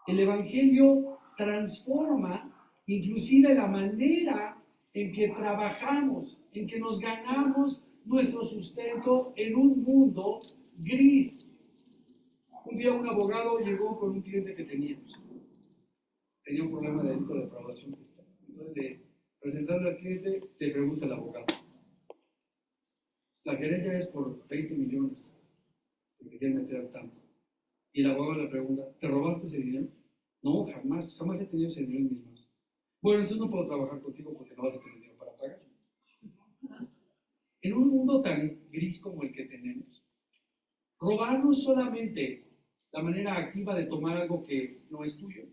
El Evangelio transforma inclusive la manera en que trabajamos, en que nos ganamos nuestro sustento en un mundo gris. Un día un abogado llegó con un cliente que teníamos. Tenía un problema de delito de defraudación fiscal. Entonces, le presentando al cliente, le pregunta al abogado: la querella es por 20 millones que quieren meter al tanto. Y el abogado le pregunta: ¿te robaste ese dinero? No, jamás he tenido ese dinero en mis manos. Bueno, entonces no puedo trabajar contigo porque no vas a tener dinero para pagar. En un mundo tan gris como el que tenemos, robar no es solamente la manera activa de tomar algo que no es tuyo,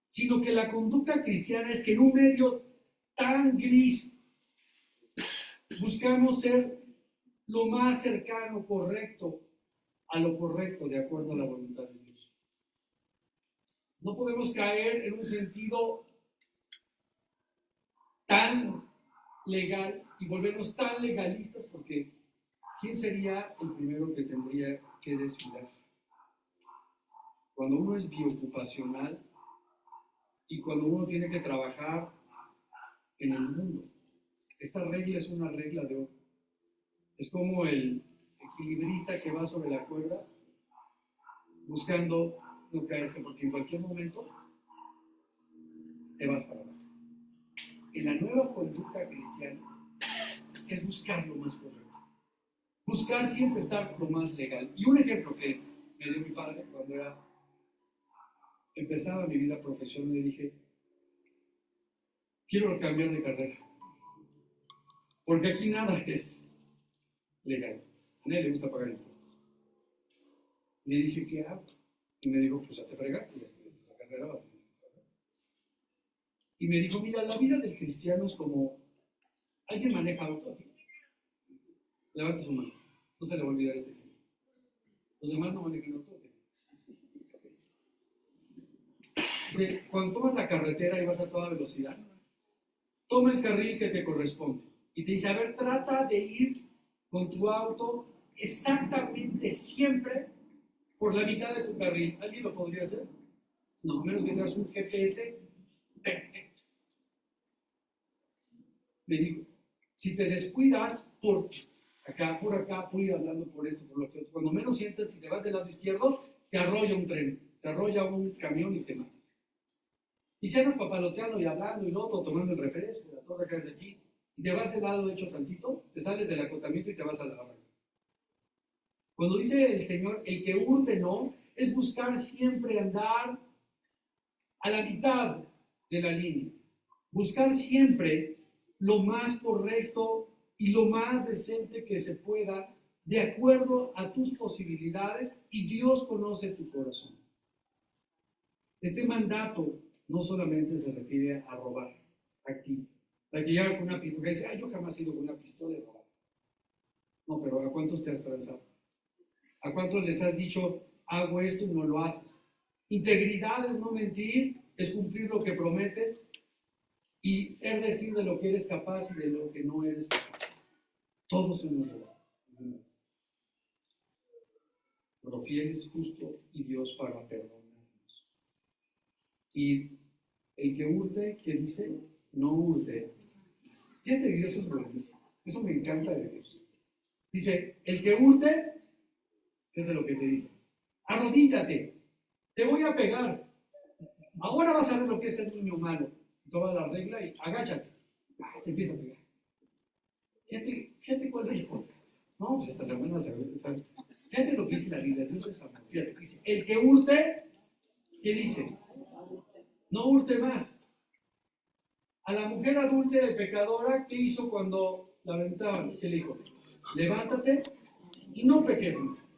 sino que la conducta cristiana es que en un medio tan gris buscamos ser lo más cercano, correcto, a lo correcto, de acuerdo a la voluntad de Dios. No podemos caer en un sentido tan legal y volvernos tan legalistas, porque ¿quién sería el primero que tendría que desfilar? Cuando uno es biocupacional y cuando uno tiene que trabajar en el mundo. Esta regla es una regla de oro. Es como el equilibrista que va sobre la cuerda buscando no caerse, porque en cualquier momento te vas para abajo. En la nueva conducta cristiana es buscar lo más correcto. Buscar siempre estar lo más legal. Y un ejemplo que me dio mi padre cuando empezaba mi vida profesional, le dije: quiero cambiar de carrera, porque aquí nada es legal. A nadie le gusta pagar impuestos. Le dije: ¿qué hago? Y me dijo: pues ya te fregaste, ya estudiaste esa carrera, vas a tener que pagar. Y me dijo: mira, la vida del cristiano es como alguien maneja auto. Levante su mano, no se le va a olvidar este ejemplo. Los demás no manejan auto. Cuando tomas la carretera y vas a toda velocidad, toma el carril que te corresponde y te dice: a ver, trata de ir con tu auto exactamente siempre por la mitad de tu carril. ¿Alguien lo podría hacer? No, a menos que tengas un GPS perfecto. Me dijo: si te descuidas por acá, por ir hablando por esto, por lo que otro, cuando menos sientas, si te vas del lado izquierdo, te arrolla un tren, te arrolla un camión y te matas. Y se andas papaloteando y hablando y lo otro, tomando el refresco, la torre que haces aquí, y te vas del lado hecho tantito, te sales del acotamiento y te vas a la barranca. Cuando dice el Señor, el que hurte no, es buscar siempre andar a la mitad de la línea. Buscar siempre lo más correcto y lo más decente que se pueda, de acuerdo a tus posibilidades, y Dios conoce tu corazón. Este mandato no solamente se refiere a robar activo. La que llega con una pistola y dice: ay, yo jamás he ido con una pistola y robar. No, pero ¿a cuántos te has transado? ¿A cuántos les has dicho: hago esto y no lo haces? Integridad es no mentir, es cumplir lo que prometes y ser decir de lo que eres capaz y de lo que no eres capaz. Todos hemos robado. Pero fiel es justo y Dios para perdonarnos. Y el que hurte, ¿qué dice? No hurte. Fíjate, Dios es buenísimo. Eso me encanta de Dios. Dice: el que hurte, fíjate lo que te dice: arrodíllate, te voy a pegar. Ahora vas a ver lo que es el niño malo. Toma la regla y agáchate. Te empieza a pegar. Fíjate cuál es el punto. No, pues hasta la buena saber. Fíjate lo que dice la Biblia. Dios es amor. Fíjate, dice: el que hurte, ¿qué dice? No hurte más. A la mujer adúltera y pecadora, ¿qué hizo cuando la aventaban? ¿Qué le dijo? Levántate y no peques más.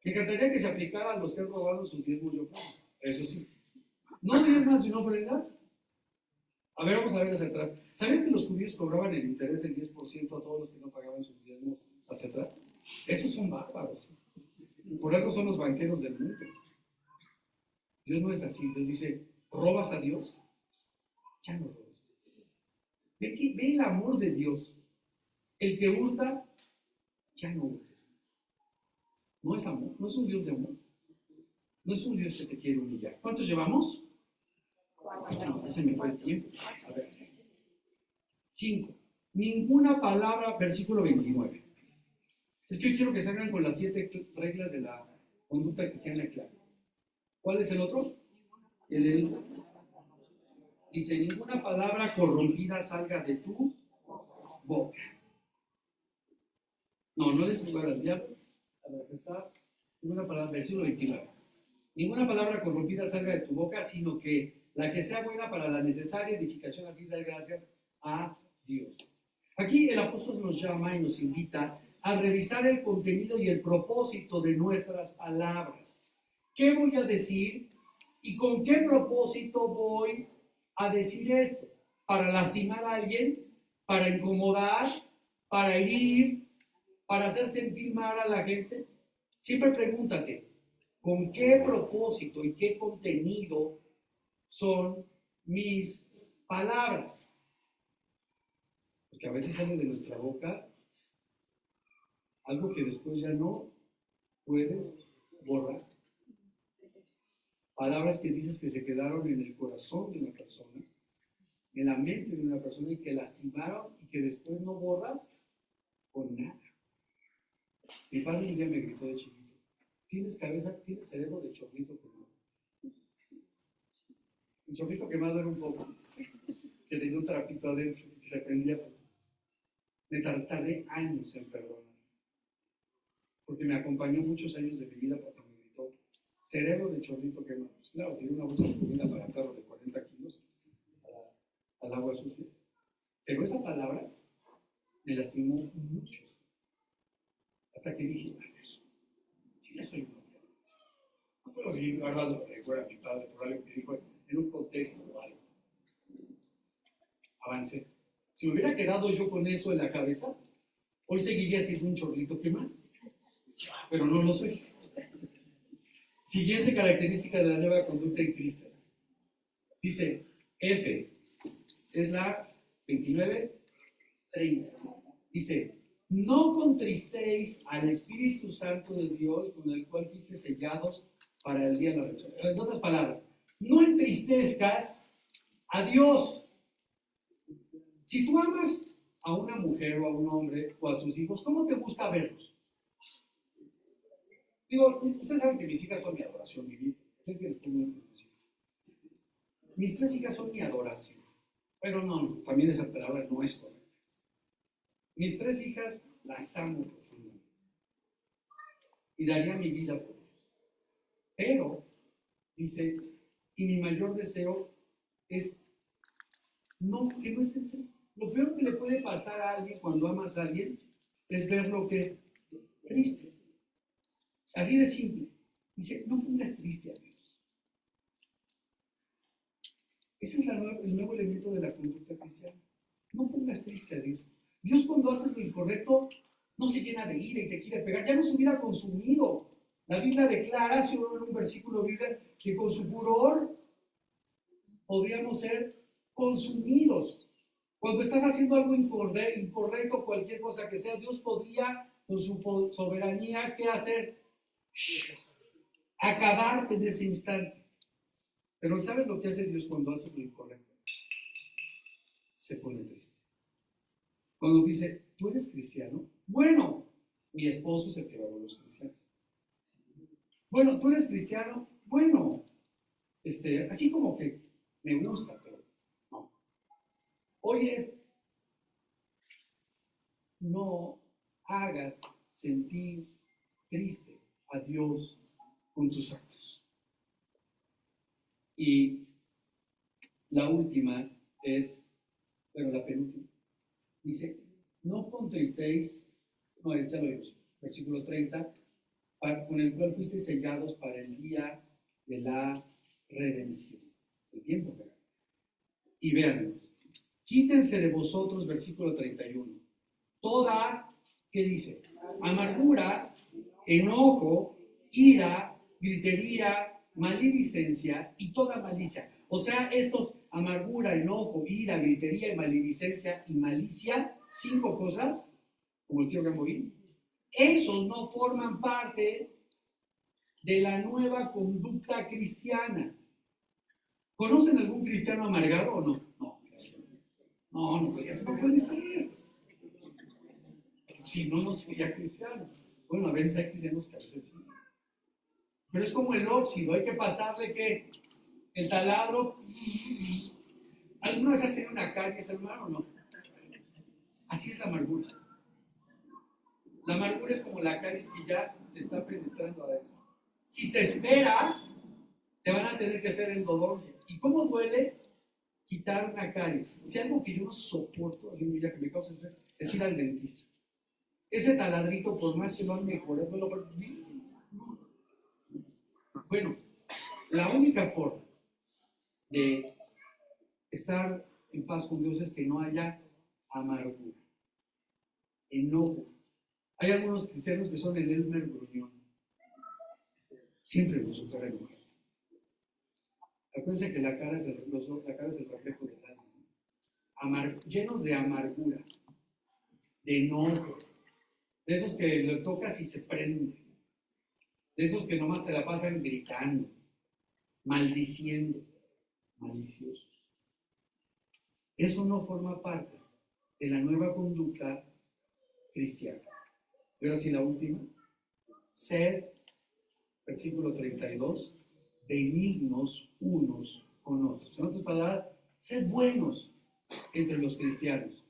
Me encantaría que se aplicara a los que han robado sus diezmos y ofrendas. Eso sí. ¿No diezmas y no ofrendas? A ver, vamos a ver hacia atrás. ¿Sabías que los judíos cobraban el interés del 10% a todos los que no pagaban sus diezmos hacia atrás? Esos son bárbaros. Por algo son los banqueros del mundo. Dios no es así. Dios dice: ¿robas a Dios? Ya no robes. Ve el amor de Dios. El que hurta, ya no hurtes más. No es amor, no es un Dios de amor. No es un Dios que te quiere humillar. ¿Cuántos llevamos? No, se me fue el tiempo. A ver. 5. Ninguna palabra, versículo 29. Es que hoy quiero que salgan con las 7 reglas de la conducta cristiana clara. ¿Cuál es el otro? Dice, ninguna palabra corrompida salga de tu boca. No des lugar al diablo. A la que está, ninguna palabra, versículo 29. Ninguna palabra corrompida salga de tu boca, sino que la que sea buena para la necesaria edificación a fin de dar gracias a Dios. Aquí el apóstol nos llama y nos invita a revisar el contenido y el propósito de nuestras palabras. ¿Qué voy a decir y con qué propósito voy a decir esto? ¿Para lastimar a alguien? ¿Para incomodar? ¿Para herir? ¿Para hacer sentir mal a la gente? Siempre pregúntate, ¿con qué propósito y qué contenido son mis palabras? Porque a veces sale de nuestra boca algo que después ya no puedes borrar. Palabras que dices que se quedaron en el corazón de una persona, en la mente de una persona y que lastimaron y que después no borras con nada. Mi padre un día me gritó de chiquito, tienes cerebro de chorrito quemado. El chorrito quemado era un poco que tenía un trapito adentro y se prendía. Me tardé años en perdonar, porque me acompañó muchos años de mi vida porque me gritó, cerebro de chorrito quemado. Pues claro, tiene una bolsa de comida para perro de 40 kilos al agua sucia. Pero esa palabra me lastimó mucho. Hasta que dije, yo ya soy un hombre. No puedo seguir guardando recuerdo a mi padre por algo que dijo en un contexto o algo. Avancé. Si me hubiera quedado yo con eso en la cabeza, hoy seguiría siendo un chorrito quemado. Pero no lo soy. Siguiente característica de la nueva conducta en Cristo. Dice, F, es la 29:30. Dice, no contristéis al Espíritu Santo de Dios con el cual fuiste sellados para el día de la redención. En otras palabras, no entristezcas a Dios. Si tú amas a una mujer o a un hombre o a tus hijos, ¿cómo te gusta verlos? Digo, ustedes saben que mis hijas son mi adoración, mi vida. Mis 3 hijas son mi adoración. Pero no, también esa palabra no es correcta. Mis 3 hijas las amo profundamente y daría mi vida por ellas. Pero, dice, y mi mayor deseo es que no estén tristes. Lo peor que le puede pasar a alguien cuando amas a alguien es verlo que triste. Así de simple. Dice, no pongas triste a Dios. Ese es el nuevo elemento de la conducta cristiana. No pongas triste a Dios. Dios cuando haces lo incorrecto no se llena de ira y te quiere pegar. Ya nos hubiera consumido. La Biblia declara, si uno en un versículo bíblico, que con su furor podríamos ser consumidos. Cuando estás haciendo algo incorrecto, cualquier cosa que sea, Dios podría, con su soberanía, ¿qué hacer? Acabarte en ese instante. Pero ¿sabes lo que hace Dios cuando haces lo incorrecto? Se pone triste. Cuando dice, ¿tú eres cristiano? Bueno, mi esposo es el que valora a los cristianos. Bueno, ¿tú eres cristiano? Bueno, así como que me gusta, pero no. Oye, no hagas sentir triste a Dios con tus actos. Y la última es, la penúltima. Dice, no contristéis, no, ya lo vimos, versículo 30, con el cual fuisteis sellados para el día de la redención, el tiempo que era. Y vean, quítense de vosotros, versículo 31, toda, ¿qué dice? Amargura, enojo, ira, gritería, maledicencia y toda malicia. O sea, estos amargura, enojo, ira, gritería, maledicencia y malicia, 5 cosas, como el tío Gamboín, esos no forman parte de la nueva conducta cristiana. ¿Conocen algún cristiano amargado o no? No, eso no puede ser. Si no, no sería cristiano. Bueno, a veces hay cristianos que a veces sí. Pero es como el óxido, hay que pasarle que el taladro. ¿Alguna vez has tenido una caries, hermano, o no? Así es la amargura. La amargura es como la caries que ya te está penetrando adentro. Si te esperas, te van a tener que hacer endodoncia. ¿Y cómo duele quitar una caries? Si algo que yo no soporto, así un día que me causa estrés, es ir al dentista. Ese taladrito, por más que lo han mejorado, no lo puedes. Bueno, la única forma de estar en paz con Dios es que no haya amargura, enojo. Hay algunos cristianos que son el Elmer Gruñón. Siempre con su cara enojada. Acuérdense que la cara es el reflejo del alma. Llenos de amargura, de enojo, de esos que lo tocas y se prende, de esos que nomás se la pasan gritando, maldiciendo, maliciosos. Eso no forma parte de la nueva conducta cristiana. Pero así la última. Sed, versículo 32, benignos unos con otros. En otras palabras, sed buenos entre los cristianos,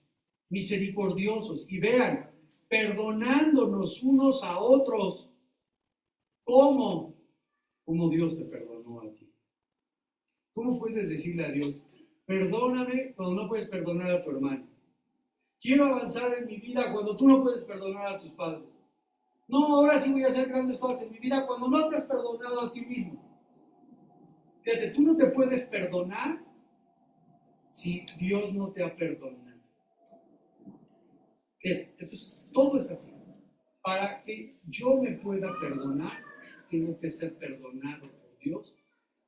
misericordiosos, y vean, perdonándonos unos a otros, como Dios te perdonó a ti. ¿Cómo puedes decirle a Dios, perdóname cuando no puedes perdonar a tu hermano? Quiero avanzar en mi vida cuando tú no puedes perdonar a tus padres. No, ahora sí voy a hacer grandes cosas en mi vida cuando no te has perdonado a ti mismo. Fíjate, tú no te puedes perdonar si Dios no te ha perdonado. Fíjate, todo es así. Para que yo me pueda perdonar, tengo que ser perdonado por Dios,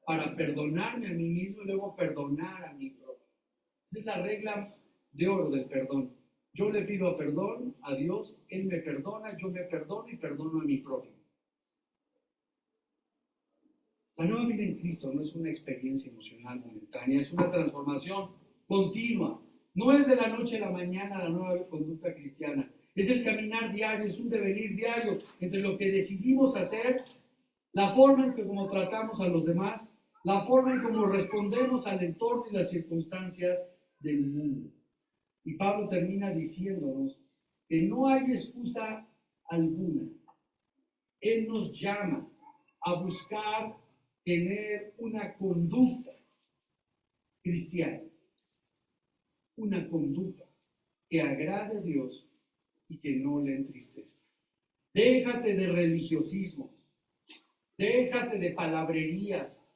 para perdonarme a mí mismo y luego perdonar a mi prójimo. Esa es la regla de oro del perdón. Yo le pido perdón a Dios, Él me perdona, yo me perdono y perdono a mi prójimo. La nueva vida en Cristo no es una experiencia emocional momentánea, es una transformación continua. No es de la noche a la mañana la nueva conducta cristiana. Es el caminar diario, es un devenir diario entre lo que decidimos hacer, la forma en que como tratamos a los demás, la forma en cómo respondemos al entorno y las circunstancias del mundo. Y Pablo termina diciéndonos que no hay excusa alguna. Él nos llama a buscar tener una conducta cristiana, una conducta que agrade a Dios y que no le entristezca. Déjate de religiosismos, déjate de palabrerías,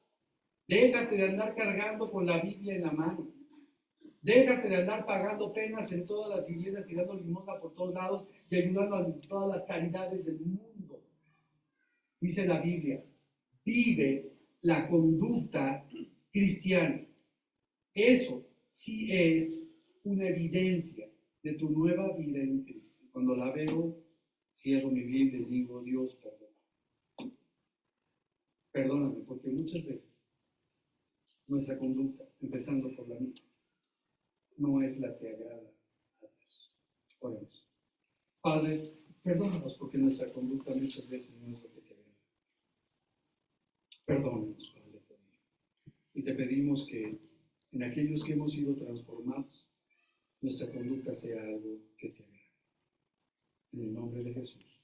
déjate de andar cargando con la Biblia en la mano, déjate de andar pagando penas en todas las iglesias y dando limosna por todos lados y ayudando a todas las caridades del mundo. Dice la Biblia, vive la conducta cristiana. Eso sí es una evidencia de tu nueva vida en Cristo. Cuando la veo, cierro mi Biblia y digo, Dios, perdóname. Perdóname, porque muchas veces nuestra conducta, empezando por la mía, no es la que agrada a Dios. Oremos. Padre, perdónanos porque nuestra conducta muchas veces no es lo que te agrada. Perdónanos, Padre. Y te pedimos que en aquellos que hemos sido transformados, nuestra conducta sea algo que te agrade. En el nombre de Jesús.